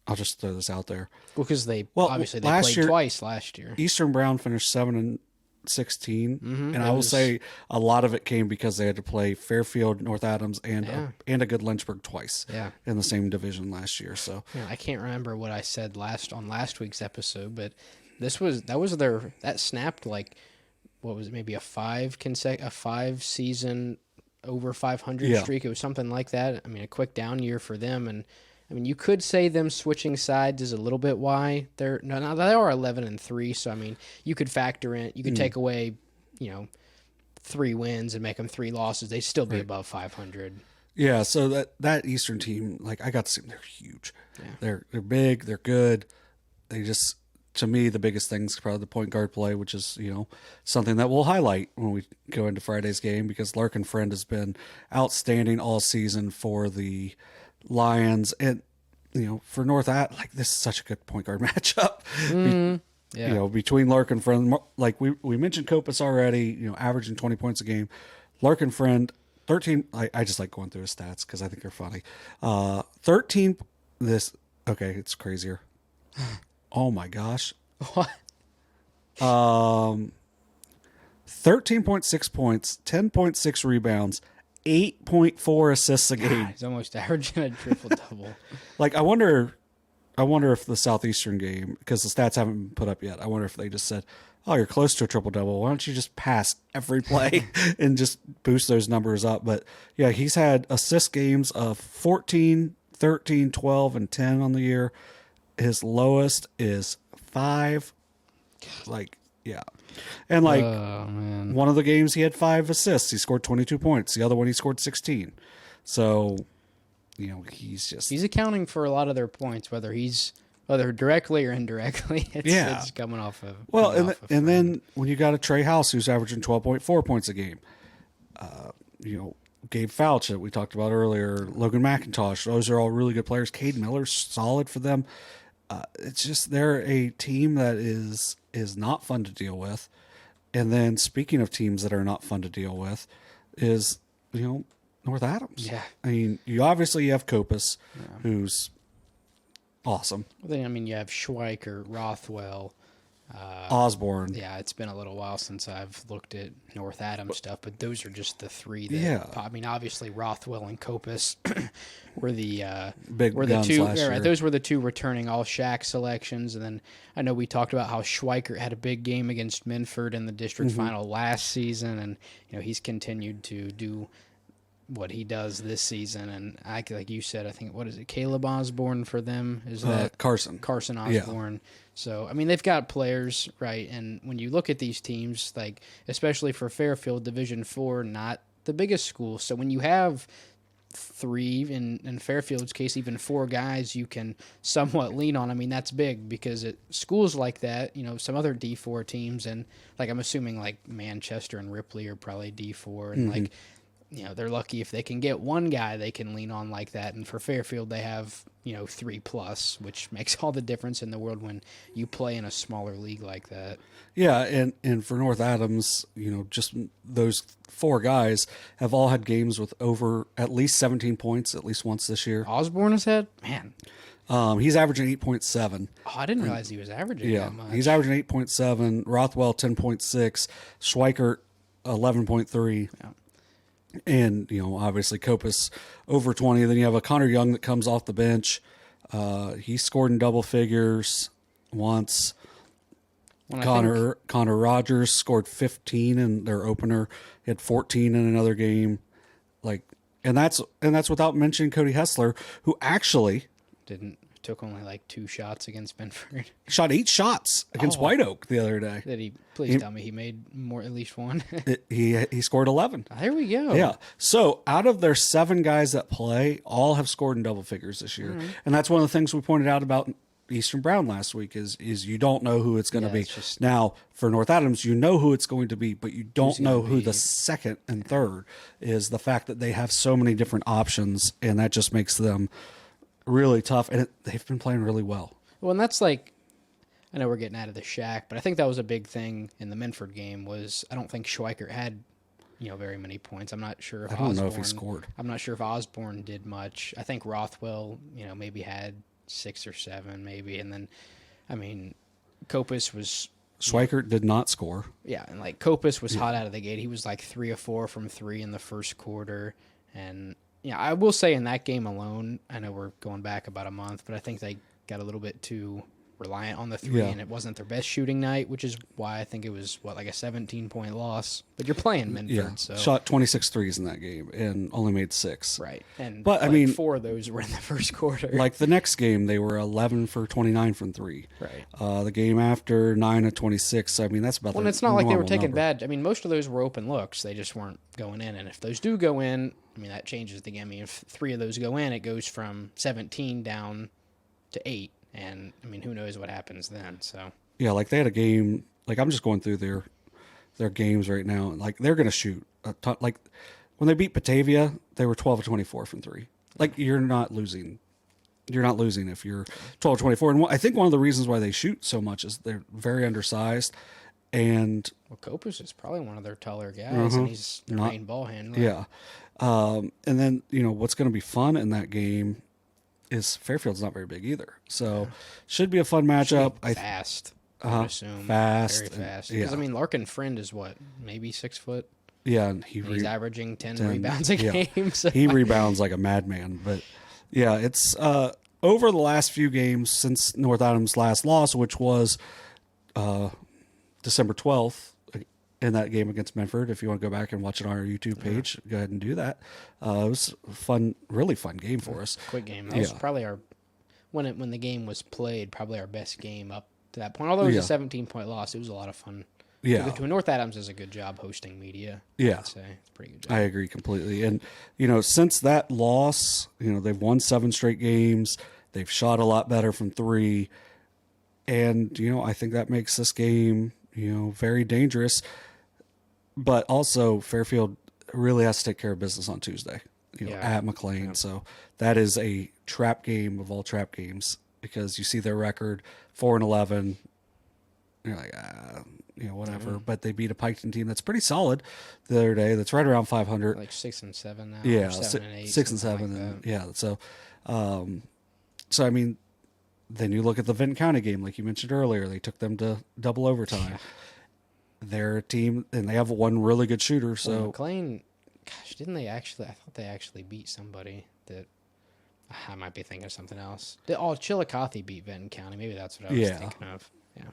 I'll just throw this out there. Well, because obviously they played twice last year. Eastern Brown finished 7-16, and I will say a lot of it came because they had to play Fairfield, North Adams, and a good Lynchburg twice in the same division last year. So I can't remember what I said on last week's episode, but that snapped like, what was it, maybe a 5 season over 500 streak. It was something like that. I mean, a quick down year for them, and I mean, you could say them switching sides is a little bit why they are 11-3. So I mean, you could factor in, you could take away, 3 wins and make them 3 losses. They'd still be above 500. Yeah. So that Eastern team, like, I got to see them. They're huge. Yeah. They're big. They're good. They just, to me, the biggest thing is probably the point guard play, which is something that we'll highlight when we go into Friday's game, because Larkin Friend has been outstanding all season for the Lions, and for North like, this is such a good point guard matchup. Between Larkin Friend, like we mentioned Copas already, averaging 20 points a game. Larkin Friend 13. I just like going through his stats because I think they're funny. 13. It's crazier. Oh my gosh. What? 13.6 points, 10.6 rebounds, 8.4 assists a game. He's almost averaging a triple-double. Like, I wonder I wonder if the Southeastern game, because the stats haven't been put up yet, I wonder if they just said, oh, you're close to a triple-double. Why don't you just pass every play and just boost those numbers up? But, yeah, he's had assist games of 14, 13, 12, and 10 on the year. His lowest is 5. Like, yeah. And, like, one of the games he had 5 assists. He scored 22 points. The other one he scored 16. So, you know, he's accounting for a lot of their points, whether directly or indirectly. It's coming off of. Well, and then when you got a Trey House who's averaging 12.4 points a game, you know, Gabe Fouch that we talked about earlier, Logan McIntosh, those are all really good players. Cade Miller's solid for them. It's just they're a team that is not fun to deal with. And then speaking of teams that are not fun to deal with, is, you know, North Adams. Yeah. I mean, you obviously have Copas, who's awesome. Well, then, I mean, you have Schweiker, Rothwell, Osborne. Yeah, it's been a little while since I've looked at North Adams stuff, but those are just the 3 that I mean, obviously Rothwell and Copas were the big were the guns 2 last year. Right, those were the 2 returning all Shack selections. And then I know we talked about how Schweiker had a big game against Minford in the district final last season, and you know, he's continued to do what he does this season. And like you said, I think, what is it, Caleb Osborne for them? Is that Carson Osborne? Yeah. So, I mean, they've got players, right? And when you look at these teams, like, especially for Fairfield, Division IV, not the biggest school. So when you have 3, in Fairfield's case, even 4 guys you can somewhat lean on, I mean, that's big, because at schools like that, you know, some other D4 teams, and, like, I'm assuming, like, Manchester and Ripley are probably D4, and, like, you know, they're lucky if they can get one guy they can lean on like that. And for Fairfield, they have, you know, 3+, which makes all the difference in the world when you play in a smaller league like that. Yeah, and for North Adams, you know, just those 4 guys have all had games with over at least 17 points at least once this year. Osborne has had? Man. He's averaging 8.7. Oh, I didn't realize he was averaging that much. He's averaging 8.7. Rothwell, 10.6. Schweikert, 11.3. Yeah. And, you know, obviously Copas over 20. Then you have a Connor Young that comes off the bench. He scored in double figures once. Connor Rogers scored 15 in their opener. He had 14 in another game. Like, and that's without mentioning Cody Hessler, who actually took only like 2 shots against Minford. He shot 8 shots against White Oak the other day. Please tell me he made at least 1. He scored 11. There we go. Yeah. So out of their 7 guys that play, all have scored in double figures this year. Mm-hmm. And that's one of the things we pointed out about Eastern Brown last week is you don't know who it's going to be. Now, for North Adams, you know who it's going to be, but you don't know who the second and third is. The fact that they have so many different options, and that just makes them really tough, and they've been playing really well. Well, and that's like, I know we're getting out of the Shack, but I think that was a big thing in the Minford game was I don't think Schweikert had, you know, very many points. I'm not sure if I don't know if he scored. I'm not sure if Osborne did much. I think Rothwell, you know, maybe had 6 or 7 maybe, and then, I mean, Copas was... Schweikert did not score. Yeah, and like Copas was hot out of the gate. He was like 3 of 4 from 3 in the first quarter, and... Yeah, I will say in that game alone, I know we're going back about a month, but I think they got a little bit too reliant on the 3, and it wasn't their best shooting night, which is why I think it was, like a 17-point loss. But you're playing Minford, so... Shot 26 threes in that game and only made 6. Right. But, I mean... 4 of those were in the first quarter. Like the next game, they were 11 for 29 from 3. Right. The game after, 9 of 26. I mean, that's about Well, it's not like they were taking bad... I mean, most of those were open looks. They just weren't going in. And if those do go in, I mean, that changes the game. I mean, if 3 of those go in, it goes from 17 down to 8. And, I mean, who knows what happens then, so. Yeah, like they had a game, like I'm just going through their games right now. Like they're going to shoot a ton. Like when they beat Batavia, they were 12 of 24 from 3. Like you're not losing. You're not losing if you're 12 of 24. And I think one of the reasons why they shoot so much is they're very undersized. And well, Copas is probably one of their taller guys, and he's their main ball handler. Yeah. And then, you know, what's going to be fun in that game is Fairfield's not very big either. So should be a fun matchup. Fast, I would assume. Fast. Very fast. Because, I mean, Larkin Friend is what, maybe 6 foot? Yeah. And he's averaging 10 rebounds a game. So he rebounds like a madman. But, yeah, it's over the last few games since North Adams' last loss, which was December 12th in that game against Minford. If you want to go back and watch it on our YouTube page, go ahead and do that. It was a fun, really fun game for us. Quick game. That was probably when the game was played, probably our best game up to that point. Although it was a 17-point loss, it was a lot of fun. Yeah. To North Adams does a good job hosting media. Yeah. I'd say. It's a pretty good job. I agree completely. And, since that loss, they've won 7 straight games. They've shot a lot better from 3. And, I think that makes this game, very dangerous. But also, Fairfield really has to take care of business on Tuesday, at McLean. Yeah. So that is a trap game of all trap games because you see their record, 4-11. You're like, whatever. But they beat a Piketon team that's pretty solid the other day. That's right around 500. Like 6-7 now. Yeah, 7-8. 6-7. Like yeah. So, I mean, then you look at the Vinton County game, like you mentioned earlier. They took them to double overtime. Yeah. They're a team, and they have one really good shooter. So well, McLean, gosh, didn't they actually? I thought they actually beat somebody that. I might be thinking of something else. Chillicothe beat Vinton County. Maybe that's what I was thinking of. Yeah.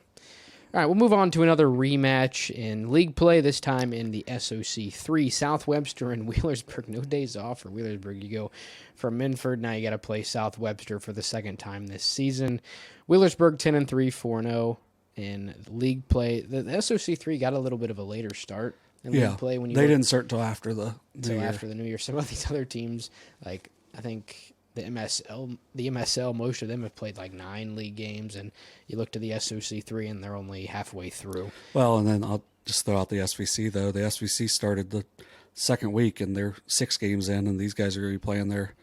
All right, we'll move on to another rematch in league play, this time in the SOC 3. South Webster and Wheelersburg. No days off for Wheelersburg. You go from Minford, now you got to play South Webster for the second time this season. Wheelersburg 10-3, 4-0 in league play. The SOC 3 got a little bit of a later start in league play. When they didn't start until after the New Year. Some of these other teams, like I think the MSL, most of them have played like 9 league games, and you look to the SOC 3 and they're only halfway through. Well, and then I'll just throw out the SVC though. The SVC started the second week and they're 6 games in, and these guys are going to be playing their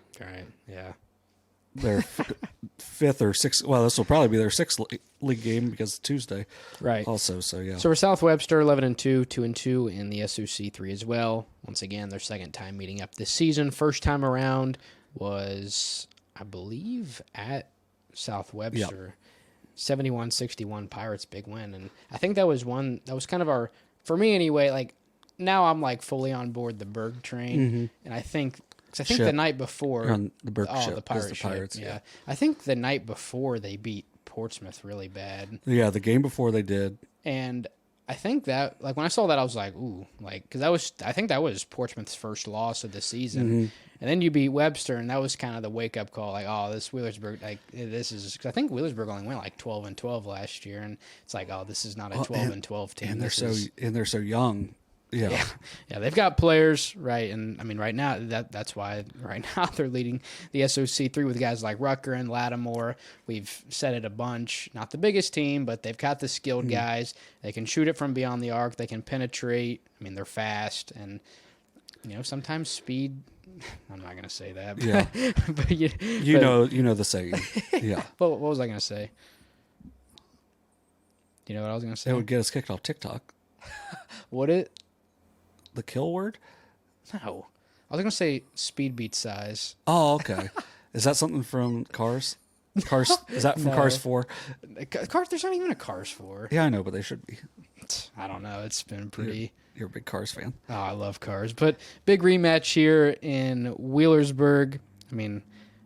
fifth or sixth. Well, this will probably be their 6th league game because it's Tuesday, right? Also, so yeah. So for South Webster, 11-2, 2-2 in the SOC 3 as well. Once again, their second time meeting up this season. First time around was, I believe, at South Webster. 71-61 Pirates, big win. And I think that was kind of our, for me anyway, like now I'm like fully on board the Berg train. And I think the night before, the Berg ship, the Pirates, yeah. I think the night before they beat Portsmouth really bad. Yeah, the game before they did. And I think that, like, when I saw that, I was like, ooh, like, because I think that was Portsmouth's first loss of the season. And then you beat Webster, and that was kind of the wake-up call, like, oh, this Wheelersburg, like, this is, cause I think Wheelersburg only went, like, 12-12 last year, and it's like, oh, this is not a 12-12 team. And they're so young. Yeah, they've got players, right? And I mean, right now, that's why right now they're leading the SOC 3 with guys like Rucker and Lattimore. We've said it a bunch. Not the biggest team, but they've got the skilled guys. They can shoot it from beyond the arc. They can penetrate. I mean, they're fast, and sometimes speed. I'm not gonna say that. Yeah, but you know the saying. Yeah. What was I gonna say? You know what I was gonna say? It would get us kicked off TikTok. Would it? The kill word? No. I was going to say speed beat size. Oh, okay. Is that something from Cars? Is that from Cars 4? Cars, there's not even a Cars 4. Yeah, I know, but they should be. I don't know. It's been pretty... You're a big Cars fan. Oh, I love Cars. But big rematch here in Wheelersburg. I mean,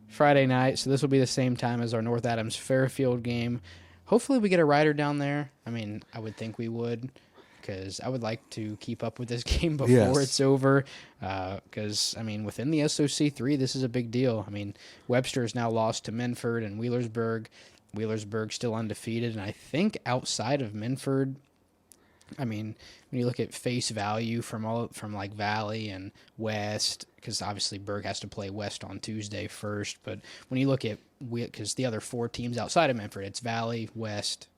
Friday night, so this will be the same time as our North Adams Fairfield game. Hopefully we get a rider down there. I mean, I would think we would, because I would like to keep up with this game before it's over. Because, I mean, within the SOC 3, this is a big deal. I mean, Webster is now lost to Minford and Wheelersburg. Wheelersburg still undefeated. And I think outside of Minford, I mean, when you look at face value from like Valley and West, because obviously Berg has to play West on Tuesday first. But when you look at, because the other 4 teams outside of Minford, it's Valley, West,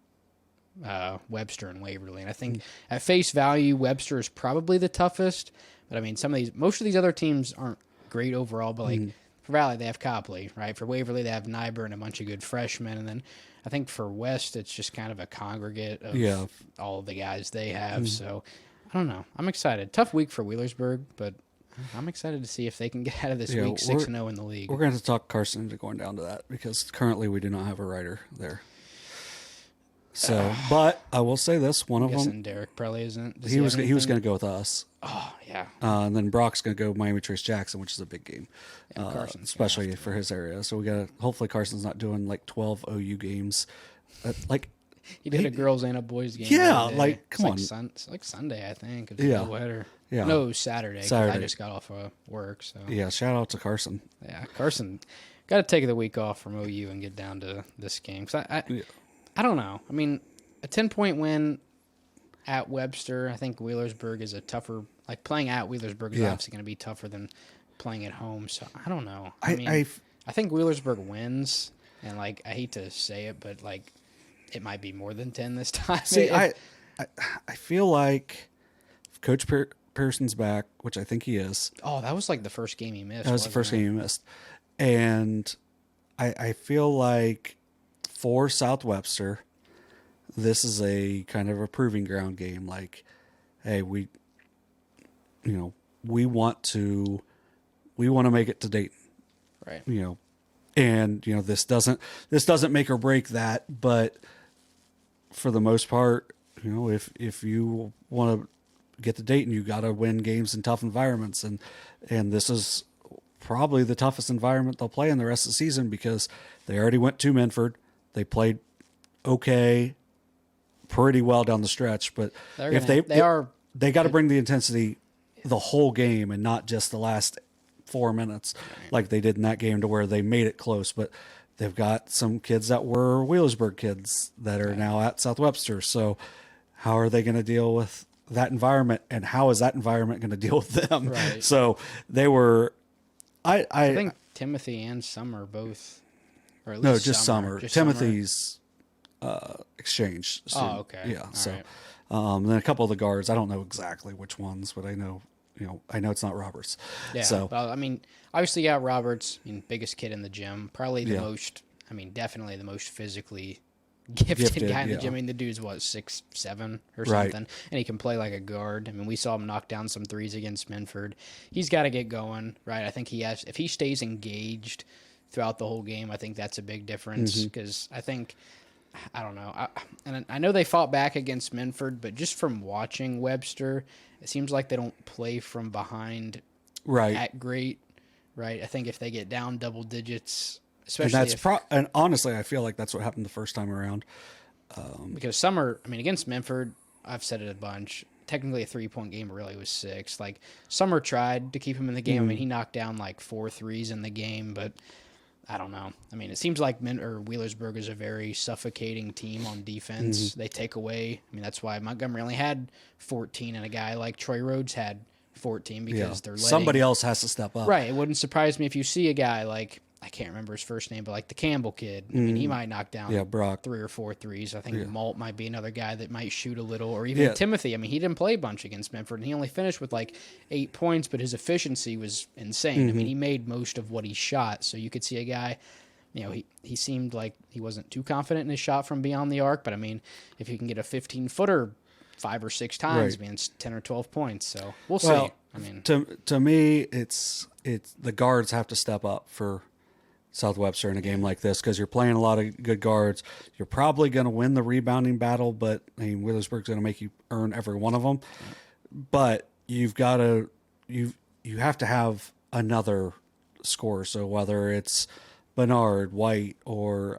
Webster, and Waverly. And I think at face value, Webster is probably the toughest. But I mean, most of these other teams aren't great overall. But like for Valley, they have Copley, right? For Waverly, they have Nyber and a bunch of good freshmen. And then I think for West, it's just kind of a congregate of all of the guys they have. So I don't know. I'm excited. Tough week for Wheelersburg, but I'm excited to see if they can get out of this week 6-0 in the league. We're going to have to talk Carson into going down to that, because currently we do not have a rider there. So, but I will say this: one of them, Guessing Derek probably isn't. Does he was have going anything? to go with us, Oh yeah, and then Brock's going to go Miami Trace Jackson, which is a big game, yeah Carson's gonna especially have to. for his area. So we got to hopefully Carson's not doing like 12 OU games, like. He did a girls and a boys game. Yeah, the other day. like, come It's on. It's like Sunday, I think. It's Yeah. a doubleheader. Yeah. No, it was Saturday. 'Cause I Saturday. just got off of work, so Yeah, shout out to Carson. yeah. Carson got to take the week off from OU and get down to this game. 'Cause I don't know. I mean, a 10-point win at Webster. I think Wheelersburg is a tougher. Like playing at Wheelersburg is Yeah. obviously going to be tougher than playing at home. So I don't know. I I think Wheelersburg wins, and like I hate to say it, but like it might be more than 10 this time. see. I feel like if Coach Pearson's back, which I think he is. Oh, that was like the first game he missed. That was the wasn't first it? game he missed, and I feel like for South Webster, this is a kind of a proving ground game. Like, hey, we want to make it to Dayton. Right. And this doesn't make or break that, but for the most part, if you want to get to Dayton, you got to win games in tough environments, and this is probably the toughest environment they'll play in the rest of the season because they already went to Minford. They played okay, pretty well down the stretch, but they got to bring the intensity the whole game and not just the last 4 minutes like they did in that game to where they made it close. But they've got some kids that were Wheelersburg kids that are now at South Webster. So how are they going to deal with that environment, and how is that environment going to deal with them? Right. So they were, I think Timothy and Summer both, or at least no, just Summer. Just Timothy's exchange. Oh, okay. Yeah. All So, right. then a couple of the guards, I don't know exactly which ones, but I know it's not Roberts. Yeah. So, Well, I mean, obviously, yeah, Roberts, biggest kid in the gym, probably the Yeah. most. I mean, definitely the most physically gifted guy in the yeah. gym. I mean, the dude's what 6'7" or Right. something, and he can play like a guard. I mean, we saw him knock down some threes against Minford. He's got to get going, right? I think he has. If he stays engaged throughout the whole game, I think that's a big difference because I think. I don't know. And I know they fought back against Minford, but just from watching Webster, it seems like they don't play from behind right. at great, right? I think if they get down double digits, And especially that's and honestly, I feel like that's what happened the first time around. because Summer, against Minford, I've said it a bunch. Technically, a 3-point game really was 6. Like Summer tried to keep him in the game. I mean, he knocked down like 4 threes in the game, but I don't know. I mean, it seems like Wheelersburg is a very suffocating team on defense. They take away. I mean, that's why Montgomery only had 14, and a guy like Troy Rhodes had 14 because they're letting Somebody else has to step up. Right. It wouldn't surprise me if you see a guy like, I can't remember his first name, but like the Campbell kid. I mean, he might knock down Brock. 3 or 4 threes. I think Malt might be another guy that might shoot a little, or even Timothy. I mean, he didn't play a bunch against Minford, and he only finished with like 8 points, but his efficiency was insane. I mean, he made most of what he shot, so you could see a guy. He seemed like he wasn't too confident in his shot from beyond the arc, but I mean, if you can get a 15-footer 5 or 6 times, Right. it's 10 or 12 points. So we'll see. Well, I mean, to me, it's the guards have to step up for South Webster in a game like this because you're playing a lot of good guards. You're probably going to win the rebounding battle, but Wheelersburg's going to make you earn every one of them. But you've got to you have to have another scorer. So whether it's Bernard, White, or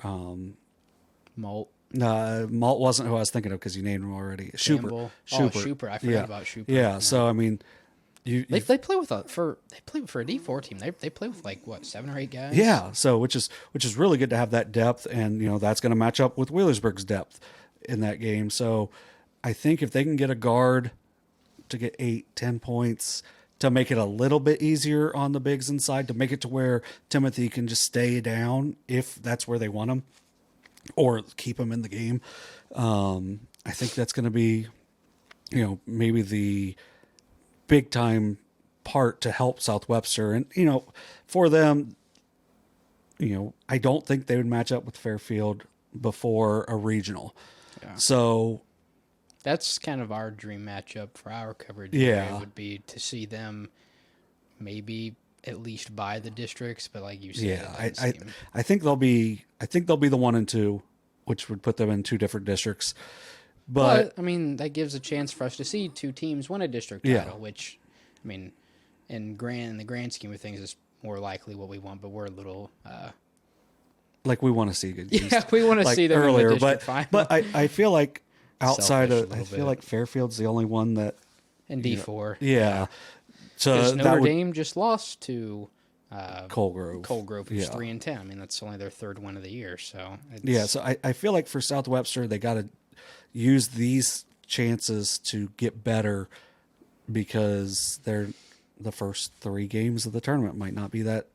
Malt. Malt wasn't who I was thinking of because you named him already. Campbell. Schuper. I forgot about Schuper. Yeah. So I mean, They play with for a D4 team. They play with like what 7 or 8 guys. Yeah, so which is really good to have that depth, and that's going to match up with Wheelersburg's depth in that game. So I think if they can get a guard to get 8-10 points to make it a little bit easier on the bigs inside, to make it to where Timothy can just stay down if that's where they want him, or keep him in the game. I think that's going to be maybe the big time part to help South Webster. And, for them, I don't think they would match up with Fairfield before a regional. Yeah. So that's kind of our dream matchup for our coverage. Yeah. Would be to see them maybe at least buy the districts, but like you said, I think they'll be the 1 and 2 which would put them in 2 different districts. But I mean, that gives a chance for us to see 2 teams win a district title, which, I mean, in the grand scheme of things, is more likely what we want. But we're a little, like, we want to see good games. yeah, we want to see them earlier. in the district final. But I feel like outside Selfish of, a I little feel bit. like Fairfield's the only one that in D4, yeah. So because that Notre would Dame just lost to Colgrove, who's 3-10. I mean, that's only their 3rd win of the year. So So I feel like for South Webster, they got to use these chances to get better, because they're the first 3 games of the tournament might not be that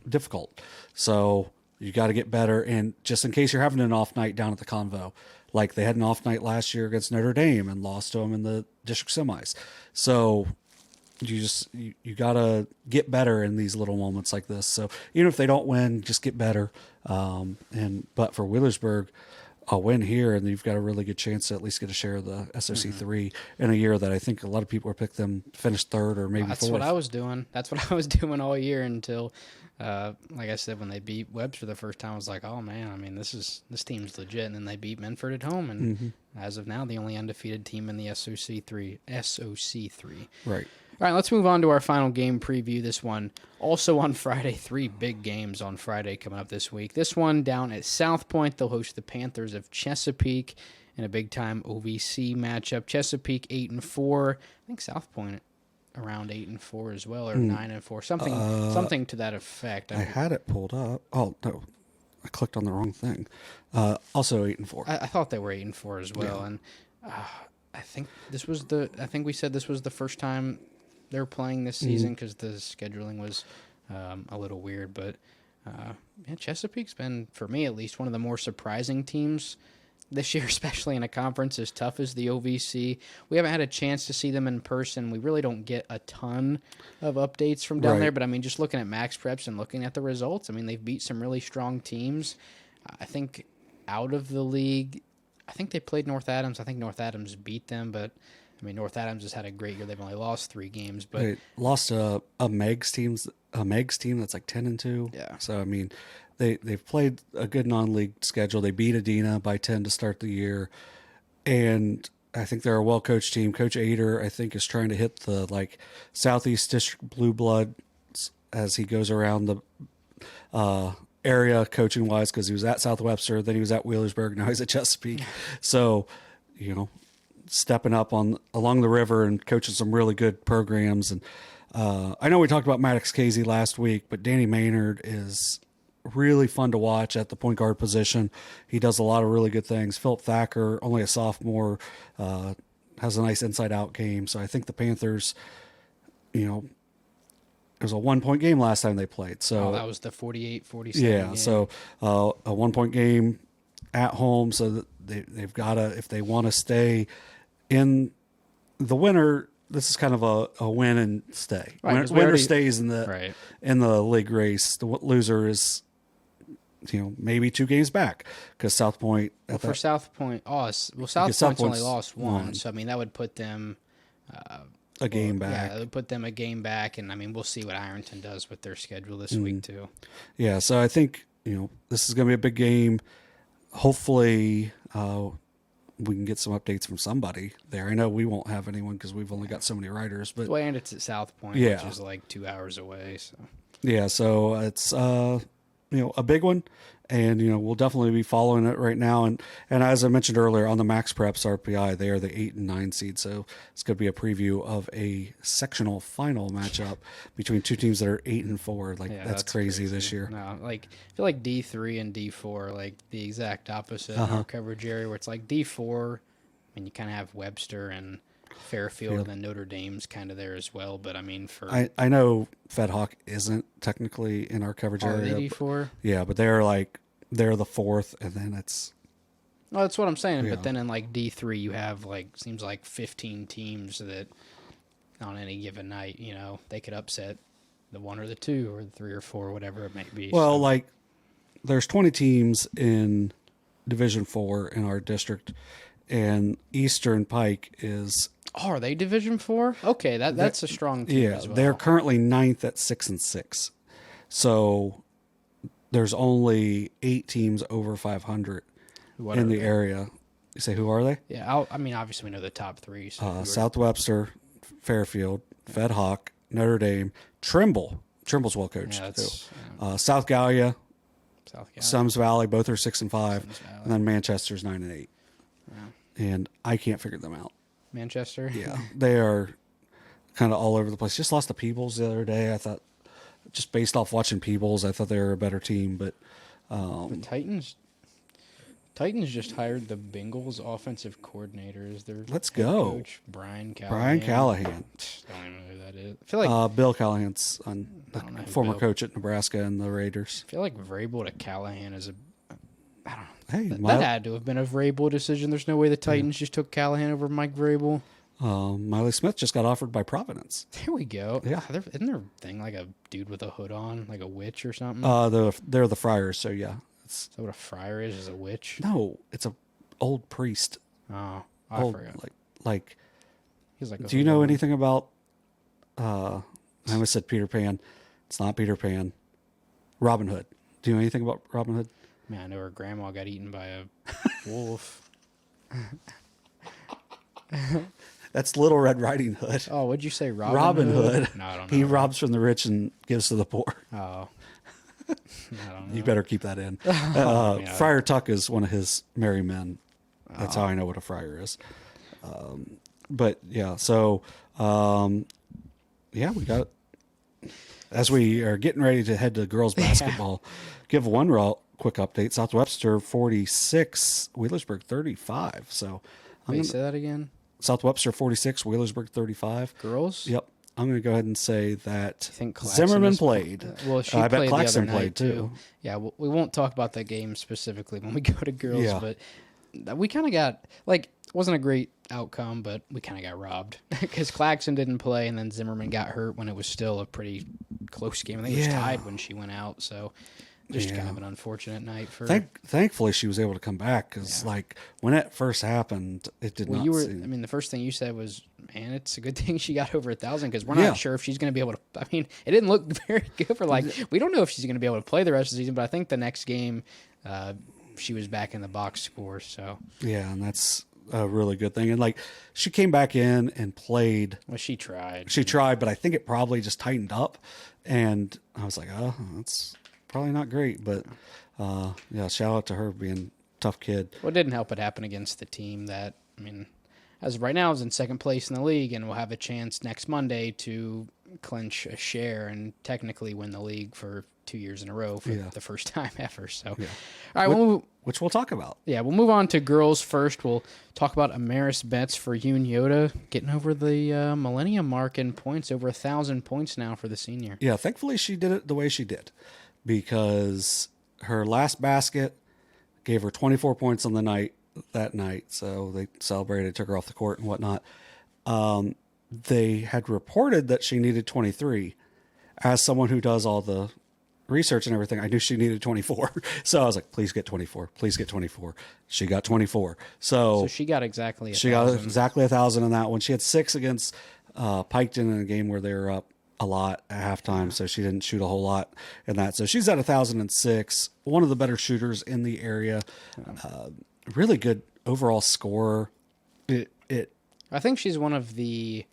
difficult. So you got to get better. And just in case you're having an off night down at the Convo, like they had an off night last year against Notre Dame and lost to them in the district semis. So you got to get better in these little moments like this. So even if they don't win, just get better. But for Wheelersburg, a win here, and you've got a really good chance to at least get a share of the SOC3 in a year that I think a lot of people are picking them finish 3rd or maybe 4th. That's what I was doing. That's what I was doing all year until, like I said, when they beat Webster the first time, I was like, oh man, I mean, this team's legit. And then they beat Minford at home, and as of now, the only undefeated team in the SOC3. Right. All right, let's move on to our final game preview. This one also on Friday. 3 big games on Friday coming up this week. This one down at South Point. They'll host the Panthers of Chesapeake in a big-time OVC matchup. Chesapeake 8-4. I think South Point around 8-4 as well, or 9-4. Something to that effect. I had it pulled up. Oh, no. I clicked on the wrong thing. Also 8-4. I thought they were 8-4 as well, and I think we said this was the first time they're playing this season, because the scheduling was a little weird. But Chesapeake's been, for me at least, one of the more surprising teams this year, especially in a conference as tough as the OVC. We haven't had a chance to see them in person. We really don't get a ton of updates from down there. But, I mean, just looking at Max Preps and looking at the results, I mean, they've beat some really strong teams. I think out of the league, I think they played North Adams. I think North Adams beat them, but I mean, North Adams has had a great year. They've only lost 3 games, but they lost a Megs team that's like 10-2. Yeah. So I mean, they've played a good non-league schedule. They beat Adina by 10 to start the year, and I think they're a well-coached team. Coach Ader, I think, is trying to hit the Southeast District blue blood as he goes around the area coaching wise, because he was at South Webster, then he was at Wheelersburg, now he's at Chesapeake. So, stepping up along the river and coaching some really good programs. And I know we talked about Maddox Casey last week, but Danny Maynard is really fun to watch at the point guard position. He does a lot of really good things. Philip Thacker, only a sophomore, has a nice inside-out game. So I think the Panthers, it was a 1-point game last time they played. So that was the 48-47 yeah, game. so a 1-point game at home. So that they've got to, if they want to stay in the winner, this is kind of a win and stay. Right, Winner stays in the league race. The loser is, maybe 2 games back, because South Point. South Point, South Point's only lost 1, so I mean that would put them a game back. Yeah, it would put them a game back, and I mean we'll see what Ironton does with their schedule this week too. Yeah, so I think this is going to be a big game. Hopefully, we can get some updates from somebody there. I know we won't have anyone because we've only got so many writers, but and it's at South Point, which is like 2 hours away. So yeah, so it's a big one, and we'll definitely be following it right now. And as I mentioned earlier, on the Max Preps RPI, they are the 8 and 9 seed, so it's going to be a preview of a sectional final matchup between 2 teams that are 8 and 4. That's crazy this year. No, I feel like D3 and D4 are like the exact opposite in our coverage area, where it's like D4, and you kind of have Webster and Fairfield, and then Notre Dame's kind of there as well. But I mean, I know Fed Hawk isn't technically in our coverage area. D4? Yeah, but they're the 4th, and then it's. Well, that's what I'm saying. Yeah. But then in D3, you have seems like 15 teams that on any given night, they could upset the 1 or the 2 or the 3 or 4, whatever it may be. Well, there's 20 teams in Division 4 in our district, and Eastern Pike is. Oh, are they Division 4? Okay, that's a strong team as well. They're currently 9th at 6 and 6. So there's only 8 teams over 500 What in are the they? aya. You say, who are they? Yeah, I mean, obviously we know the top three. So who are- South Webster, Fairfield, Fed Hawk, Notre Dame, Trimble. Trimble's well coached Yeah, too. that's South Gallia, South Carolina. Sums Valley, both are 6 and 5, Sums Valley. and then Manchester's 9 and 8. Yeah. And I can't figure them out. Manchester. Yeah, they are kind of all over the place. Just lost to Peebles the other day. I thought, just based off watching Peebles, I thought they were a better team. But The Titans just hired the Bengals offensive coordinators. Their Let's head go. coach, Brian Callahan. Brian Callahan, I don't even know who that is. I feel like Bill Callahan's the don't know who former Bill- coach at Nebraska and the Raiders. I feel like Vrabel to Callahan is a. I don't know. Hey, That had to have been a Vrabel decision. There's no way the Titans just took Callahan over Mike Vrabel. Miley Smith just got offered by Providence. There we go. Yeah. Isn't there a thing like a dude with a hood on, like a witch or something? They're the Friars, so yeah. Is that what a friar is a witch? No, it's a old priest. Oh, I Old, forgot. like. He's like. Do you know anything about? I almost said Peter Pan. It's not Peter Pan. Robin Hood. Do you know anything about Robin Hood? Man, I know her grandma got eaten by a wolf. That's Little Red Riding Hood. Oh, what'd you say, Robin? Robin Hood. No, I don't know. He robs from the rich and gives to the poor. Oh, I don't know. You better keep that in. Yeah. Friar Tuck is one of his merry men. That's how I know what a friar is. But yeah, so yeah, we got. As we are getting ready to head to girls basketball, give one quick update. South Webster 46, Wheelersburg 35. So Wait, say that again. South Webster 46, Wheelersburg 35. Girls? Yep. I'm going to go ahead and say that think Claxton Zimmerman is- played. Well, she I bet played Claxton the other played night, too. Yeah, we won't talk about that game specifically when we go to girls, Yeah. but we kind of got, like, it wasn't a great outcome, but we kind of got robbed because Claxton didn't play, and then Zimmerman got hurt when it was still a pretty close game. I think it was Yeah. tied when she went out, so just Yeah. kind of an unfortunate night for. Thankfully, she was able to come back because, like, when it first happened, it did Well, not you were. seem. I mean, the first thing you said was, "Man, it's a good thing she got over 1,000 because we're Yeah. not sure if she's going to be able to." I mean, it didn't look very good for we don't know if she's going to be able to play the rest of the season. But I think the next game, she was back in the box score. So Yeah, and that's a really good thing. And like, she came back in and played. well, she tried. She tried, but I think it probably just tightened up. And I was like, oh, that's probably not great. But yeah, shout out to her being a tough kid. Well, it didn't help it happen against the team that, I mean, as of right now is in second place in the league and will have a chance next Monday to clinch a share and technically win the league for 2 years in a row for Yeah. the first time ever. So, Yeah. all right, Which we'll talk about. we'll move on to girls first. We'll talk about Amaris bets for Unioto getting over the millennium mark in points, over 1,000 points now for the senior. Yeah, thankfully she did it the way she did because her last basket gave her 24 points on that night. So they celebrated, took her off the court and whatnot. They had reported that she needed 23. As someone who does all the research and everything, I knew she needed 24. So I was like, please get 24. Please get 24. She got 24. So she got exactly 1,000. She got exactly 1,000 in that one. She had 6 against Piketon in a game where they were up a lot at halftime, so she didn't shoot a whole lot in that. So she's at 1,006. One of the better shooters in the area. Really good overall scorer. I think she's one of the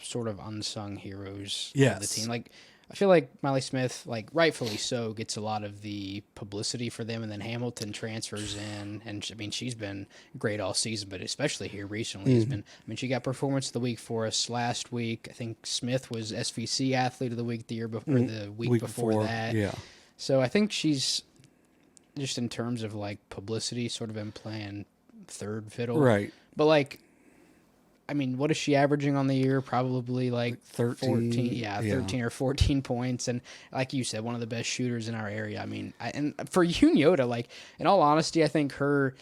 sort of unsung heroes of the Yes. team. Like, I feel like Miley Smith, like rightfully so, gets a lot of the publicity for them, and then Hamilton transfers in, and I mean she's been great all season, but especially here recently has been. I mean, she got Performance of the Week for us last week. I think Smith was SVC Athlete of the Week the year before, the week before that. Yeah. So I think she's just in terms of like publicity, sort of been playing third fiddle, Right. But like, I mean, what is she averaging on the year? Probably like 13, 14, yeah, 13 or 14 points. And like you said, one of the best shooters in our area. I mean, and for Unioto, like, in all honesty, I think her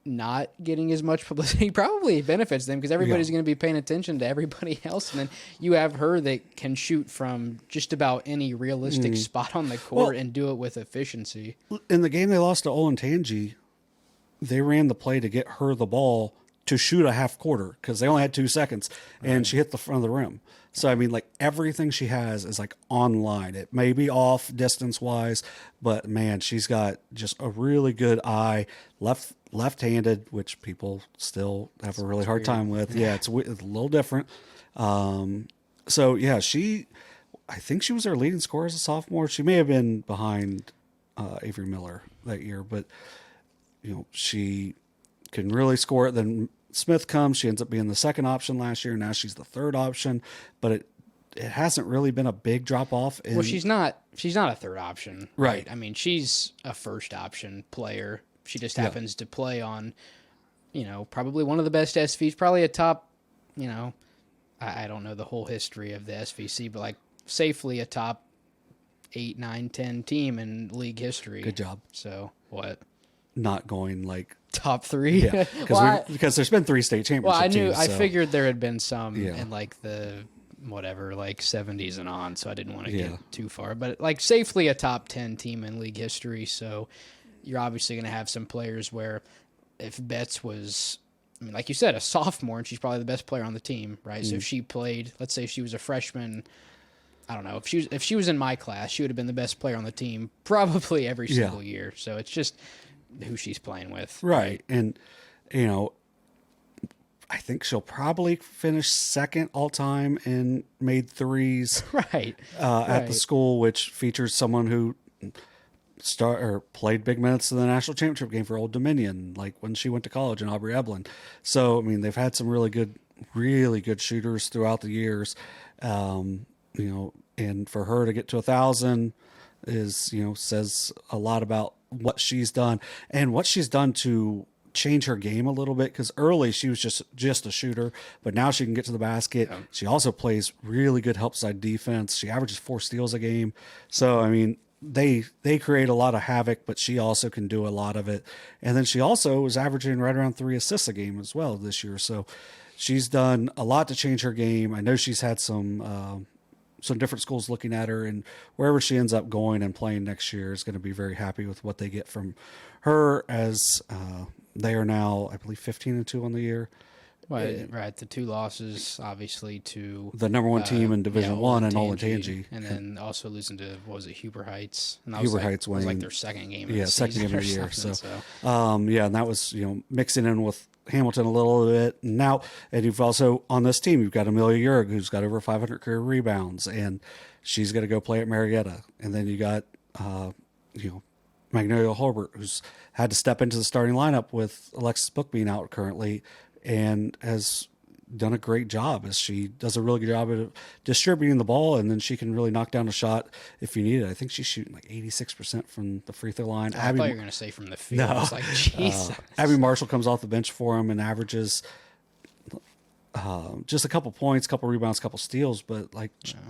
not getting as much publicity probably benefits them because everybody's going to be paying attention to everybody else. And then you have her that can shoot from just about any realistic spot on the court and do it with efficiency. In the game they lost to Owen, they ran the play to get her the ball to shoot a half quarter because they only had 2 seconds, and she hit the front of the rim. So, I mean, like, everything she has is, like, online. It may be off distance-wise, but, man, she's got just a really good eye. Left-handed, which people still have a really hard time with. Yeah, it's a little different. So, yeah, I think she was our leading scorer as a sophomore. She may have been behind Avery Miller that year, but, she can really score it. Then Smith comes. She ends up being the second option last year. Now she's the third option, but it hasn't really been a big drop off. Well, she's not a third option, right? I mean, she's a first option player. She just happens to play on, probably one of the best SVs, probably a top, I don't know the whole history of the SVC, but like safely a top 8, 9, 10 team in league history. Good job. So what? Not going like top 3. Yeah, because there's been 3 state championship teams, I figured there had been some in like the whatever, like 70s and on, so I didn't want to get too far. But like safely a top 10 team in league history, so you're obviously going to have some players where if Betts was, I mean, like you said, a sophomore, and she's probably the best player on the team, right? So if she played, let's say she was a freshman, I don't know, if she was in my class, she would have been the best player on the team probably every single year. So it's just who she's playing with. Right. And, I think she'll probably finish second all time in made threes at the school, which features someone who played big minutes in the national championship game for Old Dominion, like when she went to college, and Aubrey Eblin. So, I mean, they've had some really good shooters throughout the years. And for her to get to 1,000 is, says a lot about what she's done and what she's done to change her game a little bit. Because early she was just a shooter, but now she can get to the basket. Yeah. She also plays really good help side defense. She averages 4 steals a game. So, I mean, they create a lot of havoc, but she also can do a lot of it. And then she also was averaging right around 3 assists a game as well this year. So she's done a lot to change her game. I know she's had some different schools looking at her, and wherever she ends up going and playing next year is going to be very happy with what they get from her, as they are now, I believe, 15-2 on the year. Right. The 2 losses, obviously, to the number 1 team in Division One, and Olentangy. And then also losing to, what was it, Huber Heights? And that Huber Heights was like their second game of the season. Second game of the year. And that was, mixing in with Hamilton a little bit. And you've also, on this team, you've got Amelia Urg, who's got over 500 career rebounds, and she's going to go play at Marietta. And then you got, Magnolia Holbert, who's had to step into the starting lineup with Alexis Book being out currently, and has done a great job, as she does a really good job of distributing the ball, and then she can really knock down a shot if you need it. I think she's shooting like 86% from the free throw line. I thought you were going to say from the field. No. I was like, Jesus. Abby Marshall comes off the bench for him and averages just a couple points, couple rebounds, couple steals, but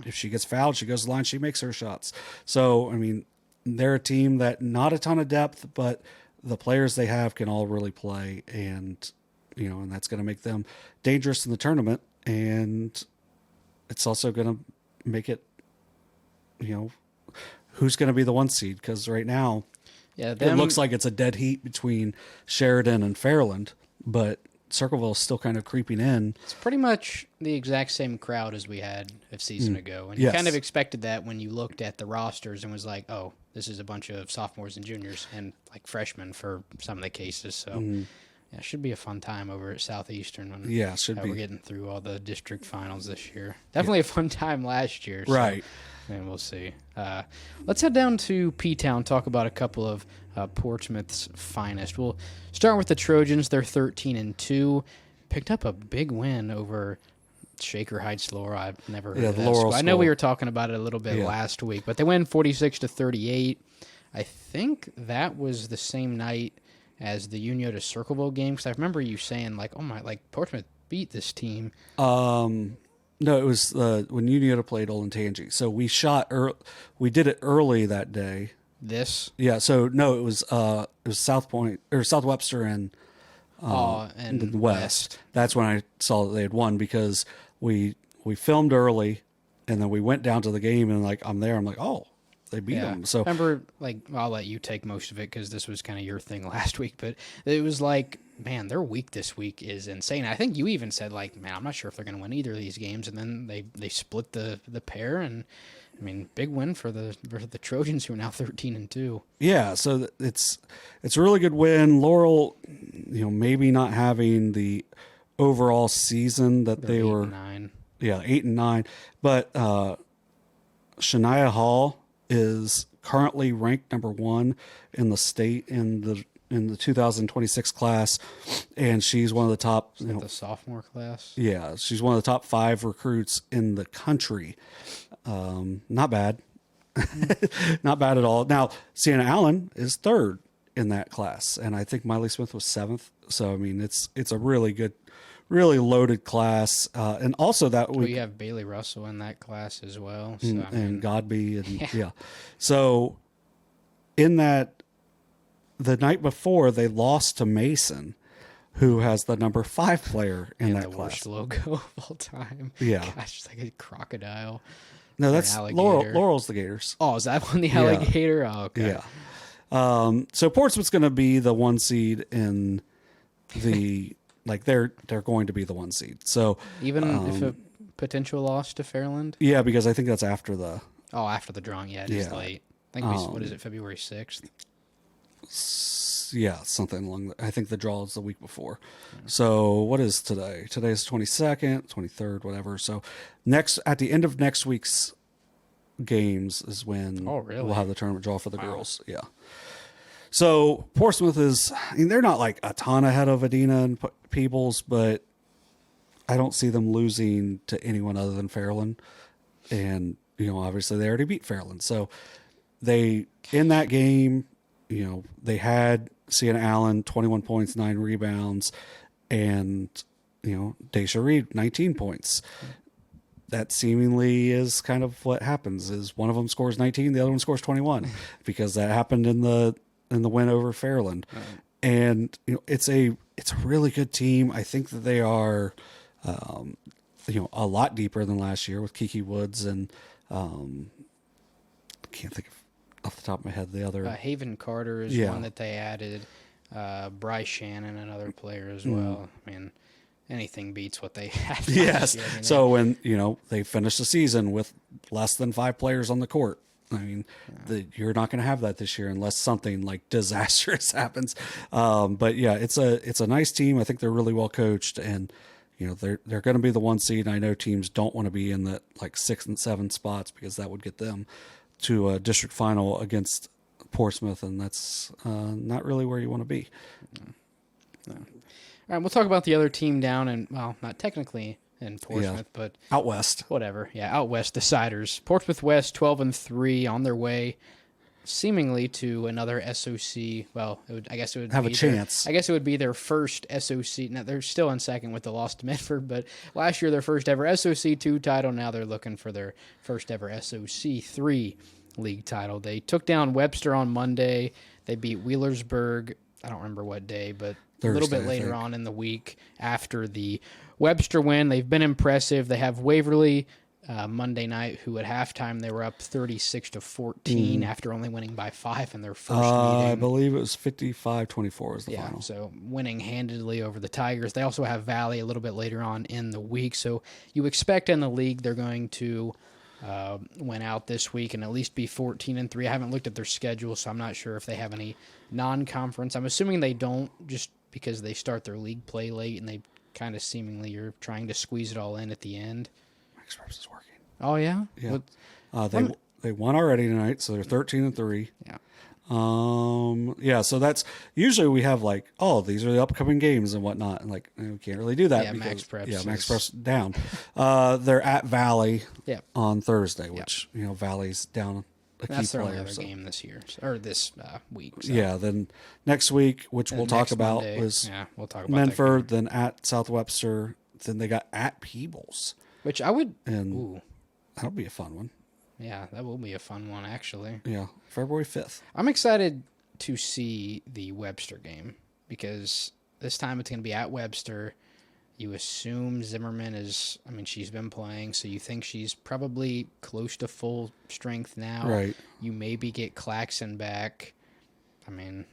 if she gets fouled, she goes to the line, she makes her shots. So, I mean, they're a team that not a ton of depth, but the players they have can all really play, and and that's going to make them dangerous in the tournament. And it's also going to make it, who's going to be the 1 seed? Because right now, it looks like it's a dead heat between Sheridan and Fairland, but Circleville is still kind of creeping in. It's pretty much the exact same crowd as we had a season ago. And you kind of expected that when you looked at the rosters and was like, oh, this is a bunch of sophomores and juniors and like freshmen for some of the cases. So it should be a fun time over at Southeastern. When, should be. We're getting through all the district finals this year. Definitely a fun time last year. So, right. And we'll see. Let's head down to P-Town, talk about a couple of Portsmouth's finest. We'll start with the Trojans. They're 13-2. Picked up a big win over Shaker Heights Laurel. I've never heard of that school. I know we were talking about it a little bit last week, but they win 46-38. I think that was the same night as the Unioto Circleville game, because I remember you saying Portsmouth beat this team. No, it was when Unioto played Olentangy. So we we did it early that day. So no, it was South Point or South Webster and West. That's when I saw that they had won, because we filmed early, and then we went down to the game, and I'm there. I'm like, oh, they beat them. So remember, like, I'll let you take most of it because this was kind of your thing last week. But it was like, man, their week this week is insane. I think you even said, like, man, I'm not sure if they're going to win either of these games. And then they split the pair, and I mean, big win for the Trojans, who are now 13-2. Yeah, so it's a really good win. Laurel, maybe not having the overall season that they were. 8-9. Yeah, 8-9. But Shania Hall is currently ranked number 1 in the state in the 2026 class, and she's one of the top. The sophomore class. Yeah, she's one of the top 5 recruits in the country. Not bad, not bad at all. Now, Sienna Allen is 3rd in that class, and I think Miley Smith was 7th. So I mean, it's a really good, really loaded class, and also that we have Bailey Russell in that class as well, so, and Godby, and yeah. So in that, the night before they lost to Mason, who has the number 5 player in that the class. Worst logo of all time. Yeah, gosh, it's like a crocodile. No, that's Laurel's the Gators. Oh, is that one the alligator? Yeah. Oh, okay. Yeah. So Portsmouth's going to be the 1 seed in the they're going to be the 1 seed. So even if a potential loss to Fairland. Yeah, because I think that's after the drawing. Yeah, it is late. I think what is it? February 6th. Yeah, something along. I think the draw is the week before. So what is today? Today is 22nd, 23rd, whatever. So at the end of next week's games is when we'll have the tournament draw for the girls. Yeah. So Portsmouth they're not like a ton ahead of Adina and Peebles, but I don't see them losing to anyone other than Fairland. And, obviously they already beat Fairland. So in that game, they had Sienna Allen, 21 points, 9 rebounds, and, Daisha Reed, 19 points. That seemingly is kind of what happens, is one of them scores 19, the other one scores 21, because that happened in the win over Fairland. Right. And, it's a really good team. I think that they are, a lot deeper than last year with Kiki Woods and, I can't think of off the top of my head the other. Haven Carter is one that they added. Bryce Shannon, another player as well. I mean, anything beats what they had. Yes. Year. I mean, so when they finish the season with less than 5 players on the court, I mean, you're not going to have that this year unless something like disastrous happens. But yeah, it's a nice team. I think they're really well coached, and they're going to be the 1 seed. I know teams don't want to be in the 6 and 7 spots because that would get them to a district final against Portsmouth, and that's not really where you want to be. No. All right, we'll talk about the other team down, and not technically in Portsmouth, but out west. Whatever. Yeah, out west, the Siders. Portsmouth West, 12-3, on their way, seemingly to another SOC. Well, I guess it would have a chance. I guess it would be their first SOC. Now they're still in second with the loss to Minford, but last year their first ever SOC 2 title. Now they're looking for their first ever SOC 3 league title. They took down Webster on Monday. They beat Wheelersburg. I don't remember what day, but Thursday, a little bit later on in the week after the Webster win. They've been impressive. They have Waverly Monday night, who at halftime they were up 36-14 after only winning by 5 in their first meeting. I believe it was 55-24 was the final. So winning handedly over the Tigers. They also have Valley a little bit later on in the week. So you expect in the league they're going to win out this week and at least be 14-3. I haven't looked at their schedule, so I'm not sure if they have any non-conference. I'm assuming they don't, just because they start their league play late and they kind of seemingly are trying to squeeze it all in at the end. Max Preps is working. Oh, yeah? Yeah. They won already tonight, so they're 13-3. Yeah. Yeah, so that's usually we have these are the upcoming games and whatnot, and we can't really do that because Max Preps. Yeah, Max Preps down. They're at Valley on Thursday, which Valley's down a That's key their player. only other game this year or this week. So. Yeah, then next week, which we'll talk about, Monday, was we'll talk about Minford, then at South Webster, then they got at Peebles, which I would. And that'll be a fun one. Yeah, that will be a fun one, actually. Yeah, February 5th. I'm excited to see the Webster game because this time it's going to be at Webster. You assume Zimmerman is, I mean, she's been playing, so you think she's probably close to full strength now. Right. You maybe get Claxon back. I mean,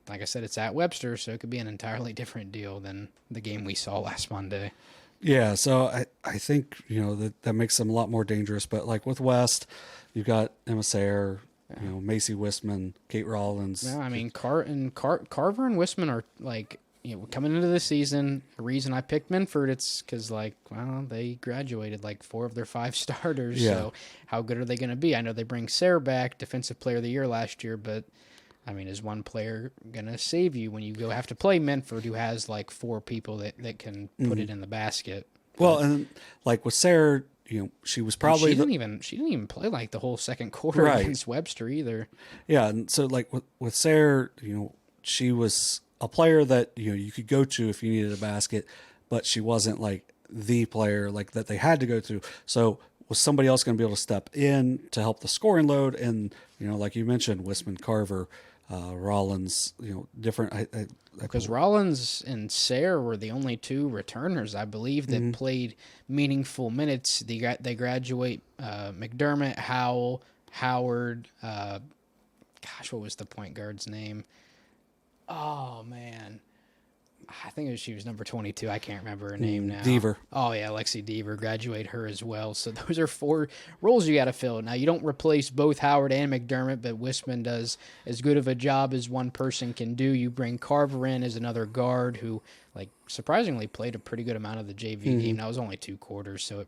like I said, it's at Webster, so it could be an entirely different deal than the game we saw last Monday. Yeah, so I think, that makes them a lot more dangerous. But like with West, you've got Emma Sayre, Macy Wistman, Kate Rollins. No, I mean, Carver and Wistman are like, coming into the season, the reason I picked Minford, it's because, like, well, they graduated like 4 of their 5 starters. Yeah. So how good are they going to be? I know they bring Sayre back, Defensive Player of the Year last year, but I mean, is one player going to save you when you go have to play Minford, who has like 4 people that can put it in the basket? Well, and like with Sayre, she was probably she didn't even play like the whole second quarter Right. against Webster either. Yeah, and so like with Sayre, she was a player that you could go to if you needed a basket, but she wasn't like the player like that they had to go to. So was somebody else going to be able to step in to help the scoring load? And like you mentioned, Wistman, Carver, Rollins, different. Because Rollins and Sayre were the only 2 returners, I believe, that played meaningful minutes. They graduate McDermott, Howell, Howard. What was the point guard's name? Oh, man. I think she was number 22. I can't remember her name now. Deaver. Oh, yeah, Lexi Deaver. Graduate her as well. So those are 4 roles you got to fill. Now, you don't replace both Howard and McDermott, but Wistman does as good of a job as one person can do. You bring Carver in as another guard who, like, surprisingly played a pretty good amount of the JV game. That was only 2 quarters, so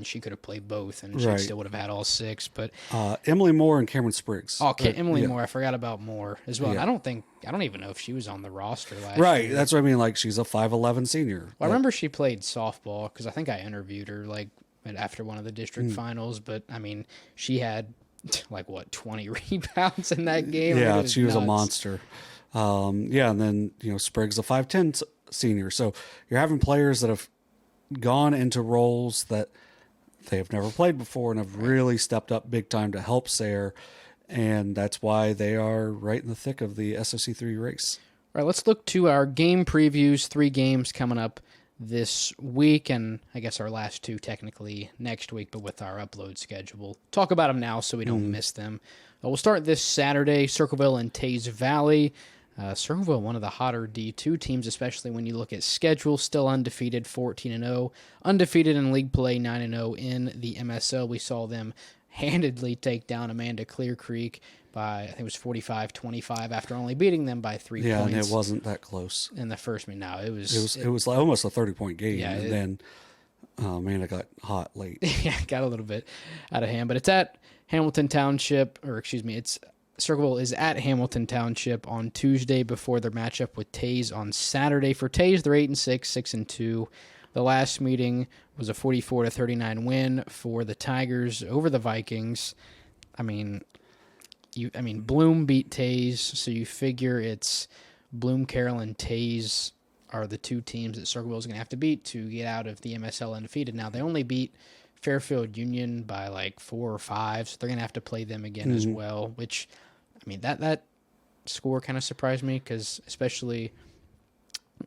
she could have played both, and she still would have had all 6. But Emily Moore and Cameron Spriggs. Oh, Emily Moore. I forgot about Moore as well. Yeah. I don't even know if she was on the roster last year. Right. That's what I mean. Like, she's a 5'11" senior. Well, I remember she played softball because I think I interviewed her like after one of the district finals. But I mean, she had 20 rebounds in that game. Yeah, she was a monster. And then Spriggs a 5'10" senior. So you're having players that have gone into roles that they have never played before and have really stepped up big time to help Sayre, and that's why they are right in the thick of the SOC3 race. All right, let's look to our game previews. 3 games coming up this week, and I guess our last 2 technically next week, but with our upload schedule. We'll talk about them now so we don't miss them. We'll start this Saturday, Circleville and Teays Valley. Circleville, one of the hotter D2 teams, especially when you look at schedule, still undefeated, 14-0, undefeated in league play, 9-0 in the MSL. We saw them handedly take down Amanda Clear Creek by, I think it was 45-25 after only beating them by 3 points. Yeah, and it wasn't that close. In the first minute. No, it was like almost a 30-point game, yeah, and then it got hot late. Yeah, it got a little bit out of hand, but it's at Hamilton Township, Circleville is at Hamilton Township on Tuesday before their matchup with Teays on Saturday. For Teays, they're 8-6, 6-2. The last meeting was a 44-39 win for the Tigers over the Vikings. I mean, Bloom beat Teays, so you figure it's Bloom, Carroll, and Teays are the 2 teams that Circleville is going to have to beat to get out of the MSL undefeated. Now, they only beat Fairfield Union by like 4 or 5, so they're going to have to play them again as well, which, I mean, that score kind of surprised me because especially,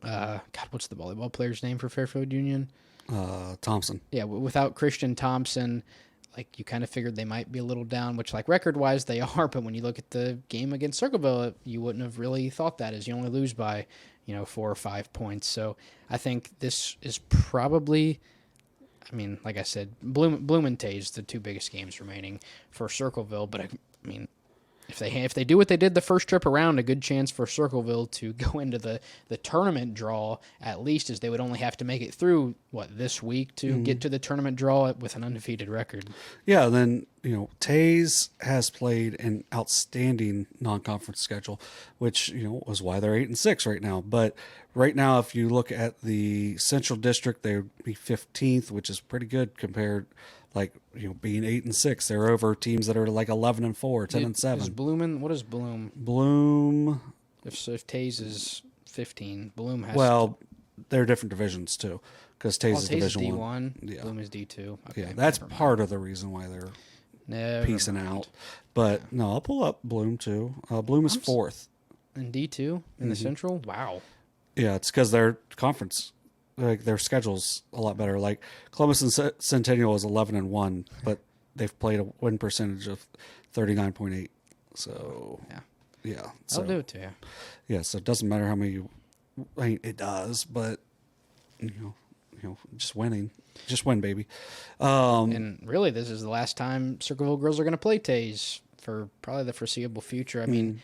what's the volleyball player's name for Fairfield Union? Thompson. Yeah, without Christian Thompson, like, you kind of figured they might be a little down, which, like, record-wise they are, but when you look at the game against Circleville, you wouldn't have really thought that, as you only lose by, 4 or 5 points. So I think this is probably, I mean, like I said, Bloom and Teays, the 2 biggest games remaining for Circleville, but I mean, if they do what they did the first trip around, a good chance for Circleville to go into the tournament draw, at least, as they would only have to make it through, this week to get to the tournament draw with an undefeated record. Yeah, then, Teays has played an outstanding non-conference schedule, which, was why they're 8-6 right now. But right now, if you look at the Central District, they would be 15th, which is pretty good compared, being 8-6. They're over teams that are like 11-4, 10-7. What is Bloom? Bloom. If Teays is 15, Bloom has. Well, they're different divisions too, because Teays is Division D1. Yeah. Bloom is D2. Okay, yeah, that's part of the reason why they're piecing out. But no, I'll pull up Bloom too. Bloom is 4th in D2 in the Central. Wow. Yeah, it's because their conference like their schedule's a lot better. Like Columbus and Centennial is 11-1, but they've played a win percentage of 39.8. So yeah, so, I'll do it to you. Yeah, so it doesn't matter how many. I mean, it does, but just winning, just win, baby. And really, this is the last time Circleville girls are going to play Teays for probably the foreseeable future. I mean,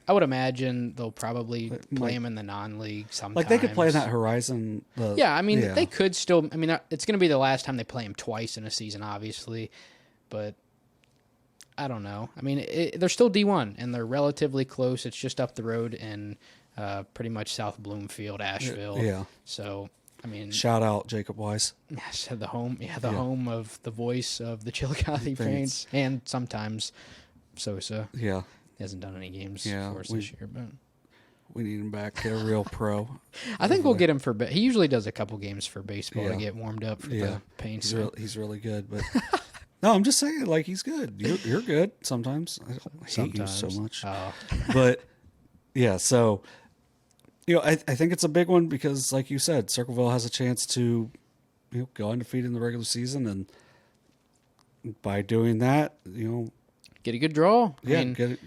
I would imagine they'll probably play them in the non-league sometimes. Like they could play in that Horizon. They could still. I mean, it's going to be the last time they play them twice in a season, obviously, but I don't know. I mean, they're still D1 and they're relatively close. It's just up the road in pretty much South Bloomfield, Asheville. Yeah. So, I mean, shout out Jacob Wise. Yes, the home. Yeah, the home of the voice of the Chillicothe Paints, and sometimes SOSA. Yeah. He hasn't done any games for us this year, but we need him back. Get a real pro. I think we'll get him for. He usually does a couple games for baseball to get warmed up for the Paints. He's really good, but no, I'm just saying, like he's good. You're good sometimes. I hate you so much, but yeah. So I think it's a big one because, like you said, Circleville has a chance to go undefeated in the regular season, and by doing that, get a good draw. Yeah, I mean,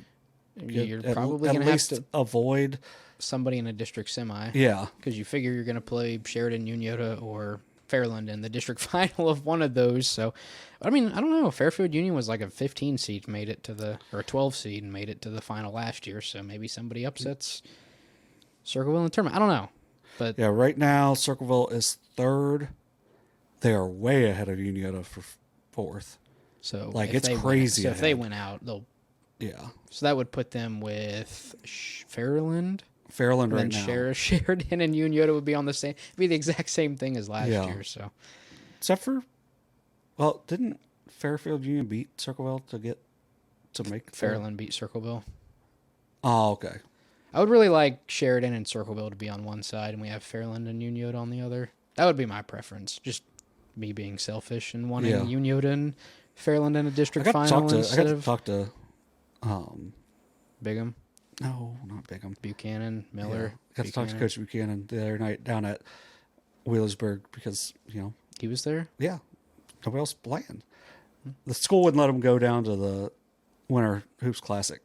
you're probably at going to have least to avoid somebody in a district semi. Yeah, because you figure you're going to play Sheridan, Unioto, or Fairland in the district final of one of those. So, I mean, I don't know. Fairfield Union was like a 15 seed, made it to or a 12 seed, and made it to the final last year. So maybe somebody upsets Circleville in the tournament. I don't know, but yeah, right now Circleville is third. They are way ahead of Unioto for fourth. So like it's crazy. So if they win out, they'll. Yeah. So that would put them with Fairland. Right and now. then Sheridan and Unioto would be on the same. Be the exact same thing as last year. So, except for, well, didn't Fairfield Union beat Circleville to make Fairland beat Circleville? Oh, okay. I would really like Sheridan and Circleville to be on one side, and we have Fairland and Unioto on the other. That would be my preference. Just me being selfish and wanting Unioto and Fairland in a district final instead of talk to Bigham. No, not Bigham. Buchanan, Miller. I got to talk to Coach Buchanan the other night down at Wheelersburg because he was there. Yeah, nobody else playing. The school wouldn't let him go down to the Winter Hoops Classic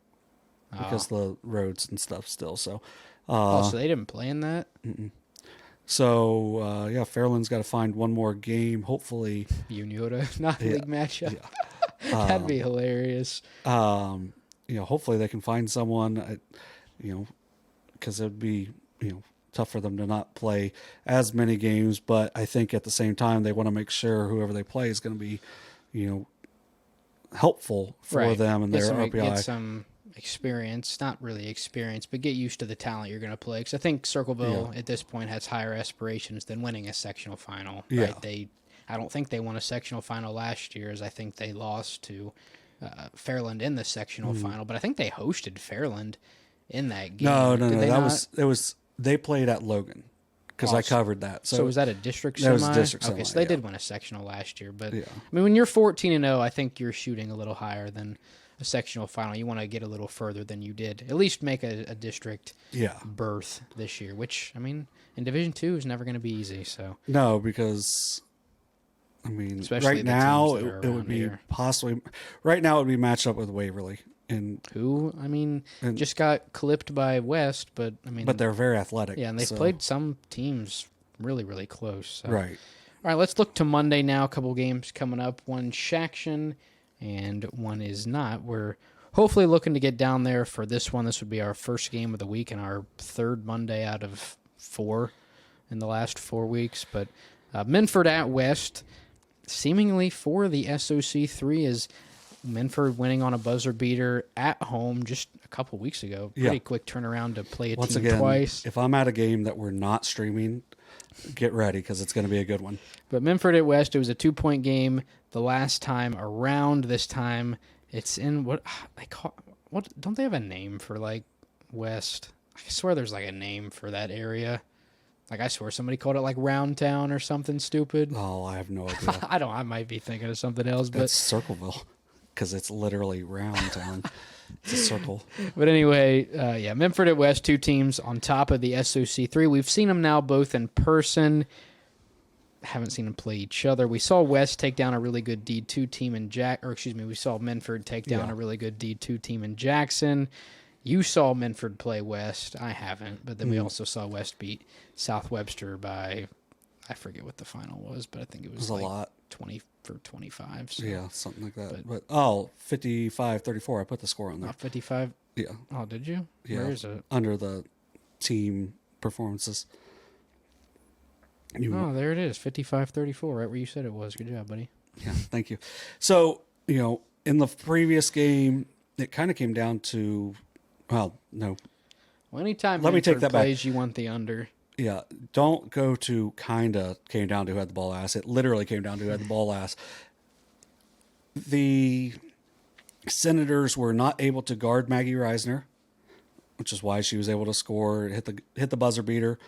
because the roads and stuff still. So, so they didn't play in that. So Fairland's got to find one more game. Hopefully, Unioto, not league matchup. Yeah. That'd be hilarious. Hopefully they can find someone. Because it'd be tough for them to not play as many games. But I think at the same time they want to make sure whoever they play is going to be, helpful for them and their RPI. Get some experience, not really experience, but get used to the talent you're going to play. Because I think Circleville at this point has higher aspirations than winning a sectional final. Yeah. Right? I don't think they won a sectional final last year, as I think they lost to Fairland in the sectional final. But I think they hosted Fairland in that game. No. That was they played at Logan because I covered that. So was that a district semi? That was a district semi. Okay, so they did win a sectional last year. But I mean, when you're 14-0, I think you're shooting a little higher than a sectional final. You want to get a little further than you did. At least make a district berth this year, which, I mean, in Division II is never going to be easy. So no, because I mean, especially right now it would be possibly. Right now it would be matched up with Waverly, and who I mean just got clipped by West, but I mean, but they're very athletic. Yeah, and they've played some teams really, really close. So. Right. All right, let's look to Monday now. A couple games coming up. One Shaction and one is not. We're hopefully looking to get down there for this one. This would be our first game of the week and our third Monday out of 4 in the last 4 weeks. But Minford at West. Seemingly for the SOC3 is Minford winning on a buzzer beater at home just a couple weeks ago. Pretty quick turnaround to play a Once team again, twice. If I'm at a game that we're not streaming, get ready because it's going to be a good one. But Minford at West, it was a 2-point game the last time around. This time it's in what don't they have a name for like West? I swear there's like a name for that area. Like, I swear somebody called it, like, Round Town or something stupid. Oh, I have no idea. I might be thinking of something else. But it's Circleville, because it's literally Round Town. It's a circle. But anyway, Minford at West, 2 teams on top of the SOC3. We've seen them now both in person. haven't seen them play each other. We saw West take down a really good D2 team in we saw Minford take down a really good D2 team in Jackson. You saw Minford play West. I haven't, but then we also saw West beat South Webster by, I forget what the final was, but I think it was like a lot. 20 for 25. So. Yeah, something like that. But 55-34. I put the score on there. 55? Yeah. Oh, did you? Yeah. Where is it? Under the team performances. There it is. 55-34, right where you said it was. Good job, buddy. Yeah, thank you. So, in the previous game, it kind of came down to, no. Well, anytime Let me take that plays, back. you want the under. Yeah, don't go to kinda came down to who had the ball last. It literally came down to who had the ball last. The Senators were not able to guard Maggie Reisner, which is why she was able to score, hit the buzzer beater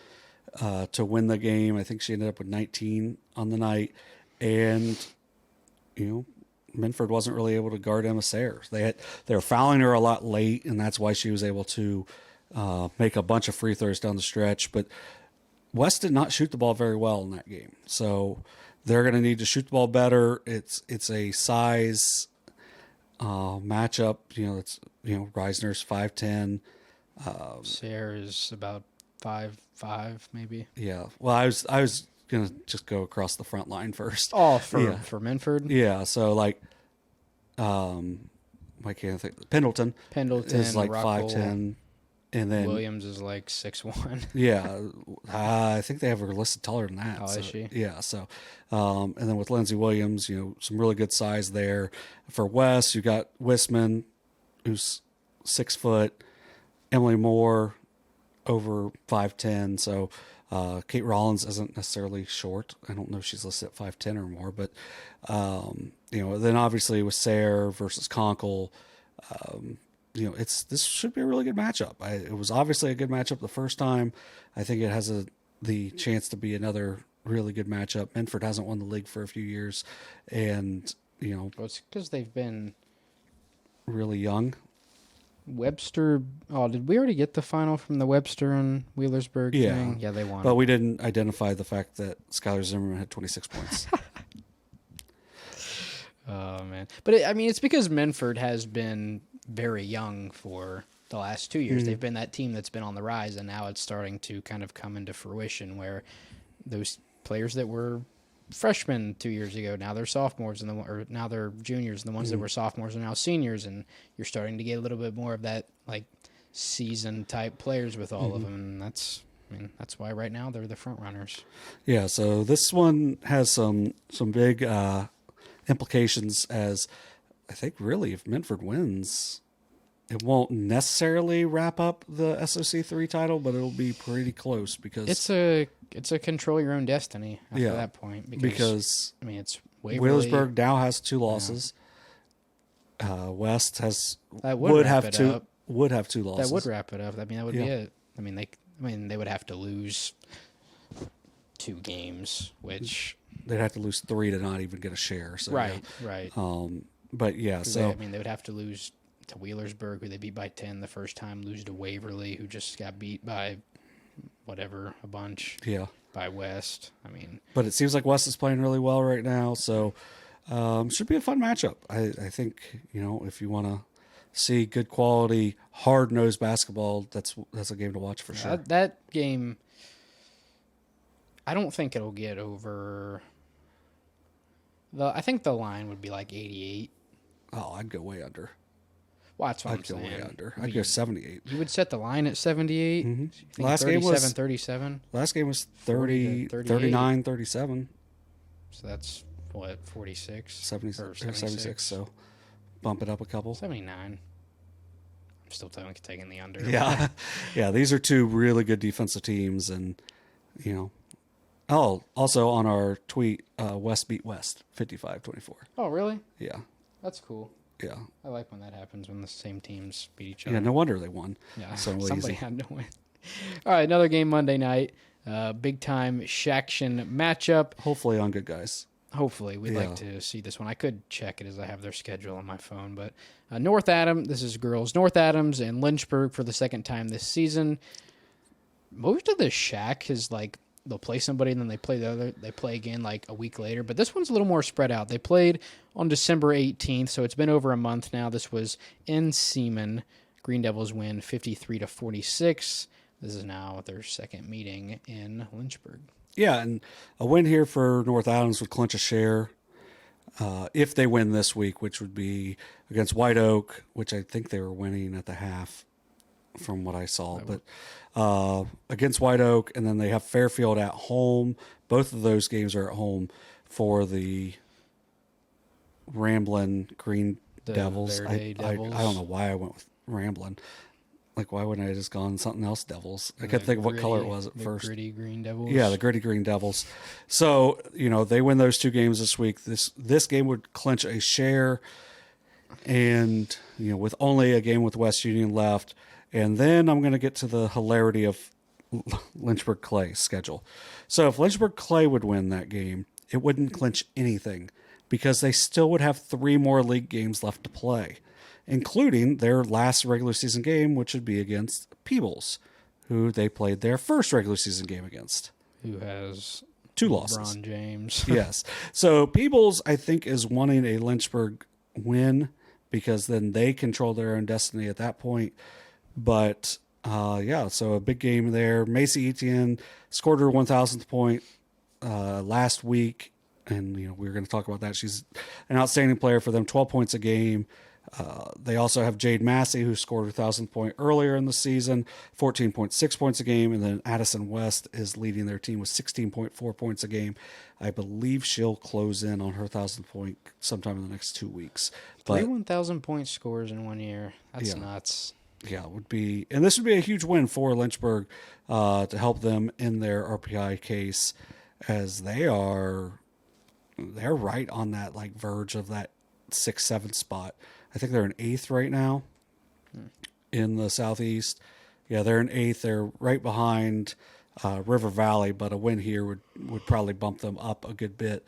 to win the game. I think she ended up with 19 on the night, and Minford wasn't really able to guard Emma Sayers. They were fouling her a lot late, and that's why she was able to make a bunch of free throws down the stretch. But West did not shoot the ball very well in that game, so they're going to need to shoot the ball better. It's a size matchup. It's Reisner's 5'10". Sayers about 5'5", maybe. Yeah. Well, I was gonna just go across the front line first. Oh, for Minford. Yeah. So why can't I think? Pendleton is like Rockall, 5'10", and then Williams is like 6'1". Yeah, I think they have her listed taller than that. Oh, so, is she? Yeah. So, and then with Lindsey Williams, some really good size there. For West, you got Wisman, who's 6 foot. Emily Moore, over 5'10". So, Kate Rollins isn't necessarily short. I don't know if she's listed at 5'10" or more, but then obviously with Sayre versus Conkle, this should be a really good matchup. It was obviously a good matchup the first time. I think it has the chance to be another really good matchup. Minford hasn't won the league for a few years, and Well, it's because they've been really young. Webster. Oh, did we already get the final from the Webster and Wheelersburg thing? Yeah, they won. But we didn't identify the fact that Skylar Zimmerman had 26 points. Oh, man. But, it's because Minford has been very young for the last 2 years. They've been that team that's been on the rise, and now it's starting to kind of come into fruition where those players that were freshmen 2 years ago, now they're sophomores, or now they're juniors, and the ones that were sophomores are now seniors, and you're starting to get a little bit more of that, season-type players with all of them, and that's why right now they're the front runners. Yeah, so this one has some big implications, as I think really if Minford wins, it won't necessarily wrap up the SOC3 title, but it'll be pretty close because it's a control your own destiny after that point. Because it's Waverly. Wheelersburg now has 2 losses. West would have 2 losses. That would wrap it up. That would be it. They would have to lose 2 games, which they'd have to lose 3 to not even get a share. So right. But yeah, so they would have to lose to Wheelersburg, who they beat by 10 the first time, lose to Waverly, who just got beat by a bunch. Yeah. By West. But it seems like West is playing really well right now, so should be a fun matchup. I think, if you want to see good quality, hard-nosed basketball, that's a game to watch for sure. That game, I don't think it'll get over. I think the line would be like 88. Oh, I'd go way under. Well, that's what I'd go way under. I'd go 78. You would set the line at 78? Mm-hmm. Last game was 37? Last game was 30, 39, 37. So that's, 46? 76, so bump it up a couple. 79. I'm still taking the under. Yeah. Yeah, these are 2 really good defensive teams, and, Oh, also on our tweet, West beat West, 55-24. Oh, really? Yeah. That's cool. Yeah. I like when that happens, when the same teams beat each other. Yeah, no wonder they won. Yeah, somebody easy. Had to win. All right, another game Monday night. Big-time Shaction matchup. Hopefully on Good Guys. Hopefully. We'd like to see this one. I could check it as I have their schedule on my phone. But North Adams, this is girls. North Adams and Lynchburg for the second time this season. Most of the Shack has, they'll play somebody and then they play again like a week later. But this one's a little more spread out. They played on December 18th, so it's been over a month now. This was in Seaman. Green Devils win 53-46. This is now their second meeting in Lynchburg. Yeah, and a win here for North Adams would clinch a share if they win this week, which would be against White Oak, which I think they were winning at the half from what I saw. But against White Oak, and then they have Fairfield at home. Both of those games are at home for the Ramblin' Green Devils. I don't know why I went with Ramblin'. Like, why wouldn't I have just gone something else Devils? I couldn't think of what color it was at first. The gritty Green Devils. Yeah, the gritty Green Devils. So, they win those two games this week. This game would clinch a share, and, with only a game with West Union left. And then I'm going to get to the hilarity of Lynchburg-Clay schedule. So if Lynchburg-Clay would win that game, it wouldn't clinch anything because they still would have 3 more league games left to play, including their last regular season game, which would be against Peebles, who they played their first regular season game against. Who has 2 losses. LeBron James. Yes. So Peebles, I think, is wanting a Lynchburg win because then they control their own destiny at that point. But, so a big game there. Macy Etienne scored her 1,000th point last week, and, we were going to talk about that. She's an outstanding player for them, 12 points a game. They also have Jade Massey, who scored her 1,000th point earlier in the season, 14.6 points a game, and then Addison West is leading their team with 16.4 points a game. I believe she'll close in on her 1,000th point sometime in the next 2 weeks. But 3 1,000-point scores in 1 year. That's nuts. Yeah, it would be, and this would be a huge win for Lynchburg to help them in their RPI case, as they're right on that verge of that 6th, 7th spot. I think they're in 8th right now in the Southeast. Yeah, they're in 8th. They're right behind River Valley, but a win here would probably bump them up a good bit.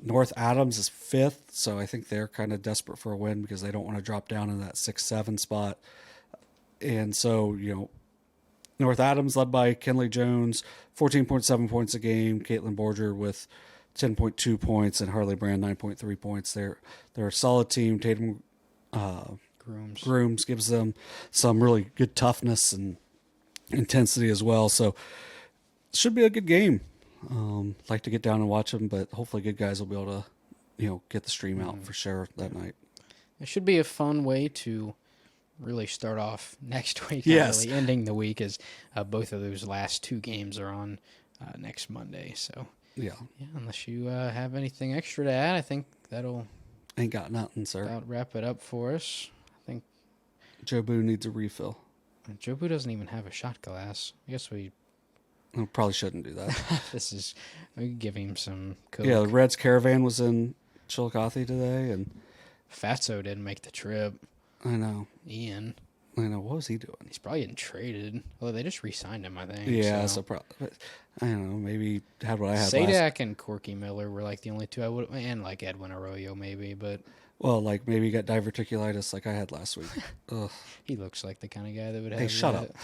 North Adams is 5th, so I think they're kind of desperate for a win because they don't want to drop down in that 6-7 spot. And so, North Adams led by Kenley Jones, 14.7 points a game. Caitlin Borger with 10.2 points, and Harley Brand 9.3 points. They're a solid team. Tatum Grooms gives them some really good toughness and intensity as well. So it should be a good game. Like to get down and watch them, but hopefully good guys will be able to, get the stream out for sure that night. It should be a fun way to really start off next week. Yes. Really ending the week, as both of those last 2 games are on next Monday. So yeah, unless you have anything extra to add, I think that'll ain't got nothing, sir. About wrap it up for us. I think Joe Boo needs a refill. Joe Boo doesn't even have a shot glass. I guess we probably shouldn't do that. We give him some Coke. Yeah, the Reds Caravan was in Chillicothe today, and Fatso didn't make the trip. I know. Ian. I know. What was he doing? He's probably getting traded. Well, they just re-signed him, I think. Yeah, so probably. I don't know. Maybe had what I had Sadak and Corky Miller were the only 2 I would, and Edwin Arroyo maybe, but. Well, maybe he got diverticulitis like I had last week. Ugh. He looks like the kind of guy that would have. Hey, shut up.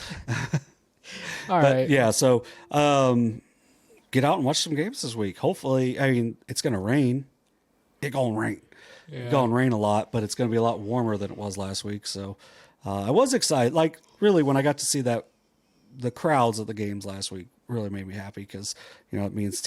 All right. Yeah, so get out and watch some games this week. Hopefully, it's going to rain. It's going to rain. Yeah. It's going to rain a lot, but it's going to be a lot warmer than it was last week. So I was excited. Really, when I got to see that, the crowds at the games last week really made me happy because, it means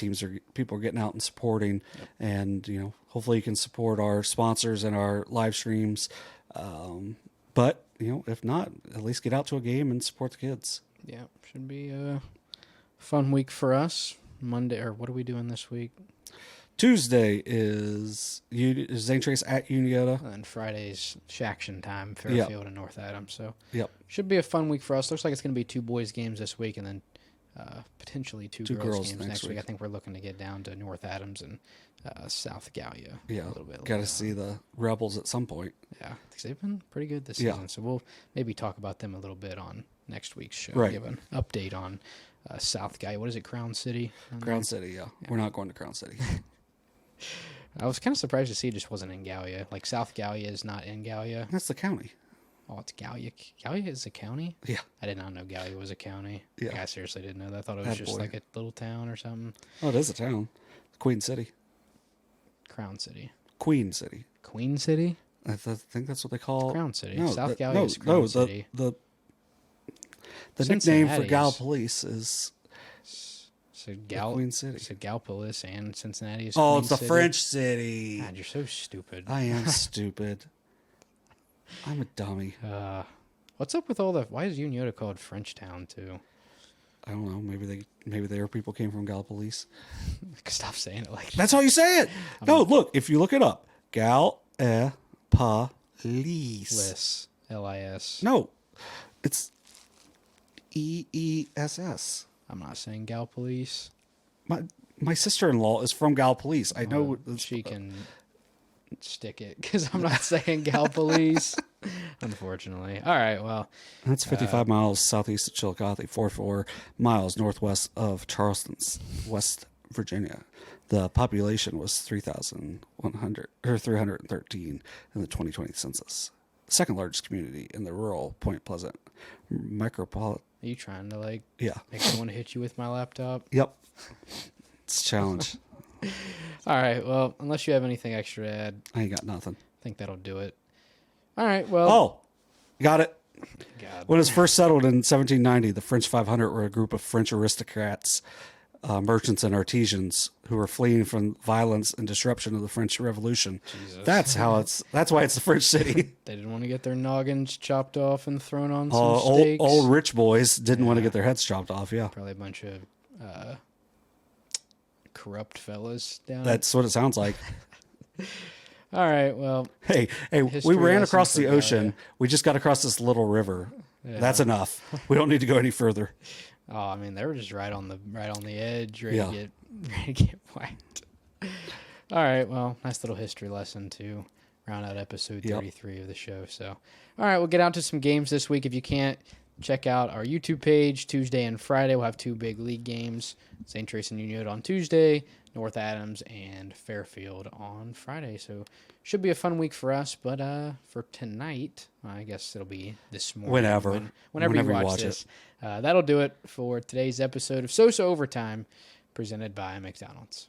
people are getting out and supporting. Yep. And, hopefully you can support our sponsors and our live streams. But, if not, at least get out to a game and support the kids. Yeah, should be a fun week for us. Monday, or what are we doing this week? Tuesday is Zane Trace at Unioto. And Friday's Shaction time, Fairfield and North Adams. So yep, should be a fun week for us. Looks like it's going to be 2 boys games this week, and then potentially two girls games next week. I think we're looking to get down to North Adams and South Gallia. Yeah, a little bit. Got to see the Rebels at some point. Yeah, because they've been pretty good this season. So we'll maybe talk about them a little bit on next week's show. Right. Give an update on South Gallia. What is it, Crown City? Crown City, yeah. We're not going to Crown City. I was kind of surprised to see it just wasn't in Gallia. South Gallia is not in Gallia. That's the county. Oh, it's Gallia. Gallia is a county? Yeah. I did not know Gallia was a county. Yeah. Like, I seriously didn't know that. I thought it was just like a little town or something. Oh, it is a town. Queen City. Crown City. Queen City. Queen City? I think that's what they call Crown City. No, South Gallia is Crown City. The nickname Cincinnati for is- Gallipolis is So Queen City. So Gallipolis and Cincinnati is Oh, Queen it's the City? French city. God, you're so stupid. I am stupid. I'm a dummy. What's up with all the... Why is Unioto called Frenchtown, too? I don't know. Maybe their people came from Gallipolis. Stop saying it like that. That's how you say it. No, look. If you look it up, Gallipolis. Liss. L-I-S. No, it's EESS. I'm not saying Gallipolis. My sister-in-law is from Gallipolis. I know She can stick it because I'm not saying Gallipolis, unfortunately. All right, well, that's 55 miles southeast of Chillicothe, 44 miles northwest of Charleston, West Virginia. The population was 313 in the 2020 census. The second largest community in the rural Point Pleasant micropolitan. are you trying to make Yeah. someone hit you with my laptop? Yep. It's a challenge. All right, well, unless you have anything extra to add, I ain't got nothing. I think that'll do it. All right, well. Oh, got it. God. When it was first settled in 1790, the French 500 were a group of French aristocrats, merchants, and artisans who were fleeing from violence and disruption of the French Revolution. Jesus. That's why it's the French city. They didn't want to get their noggins chopped off and thrown on some Old, stakes. old rich boys didn't want to get their heads chopped off. Yeah, Probably a bunch of corrupt fellas down. that's what it sounds like. All right, well, Hey, we History ran lesson across for the Gaia. ocean. We just got across this little river. Yeah. That's enough. We don't need to go any further. oh, I mean, they were just right on the edge, ready Yeah. to get whacked. All right, well, nice little history lesson to round out episode 33 of the show. So, all right, we'll get out to some games this week. If you can't, check out our YouTube page. Tuesday and Friday, we'll have two big league games. St. Trace and Unioto on Tuesday, North Adams and Fairfield on Friday. So, should be a fun week for us. But for tonight, I guess it'll be this morning. Whenever you watch this. That'll do it for today's episode of SOSA Overtime, presented by McDonald's.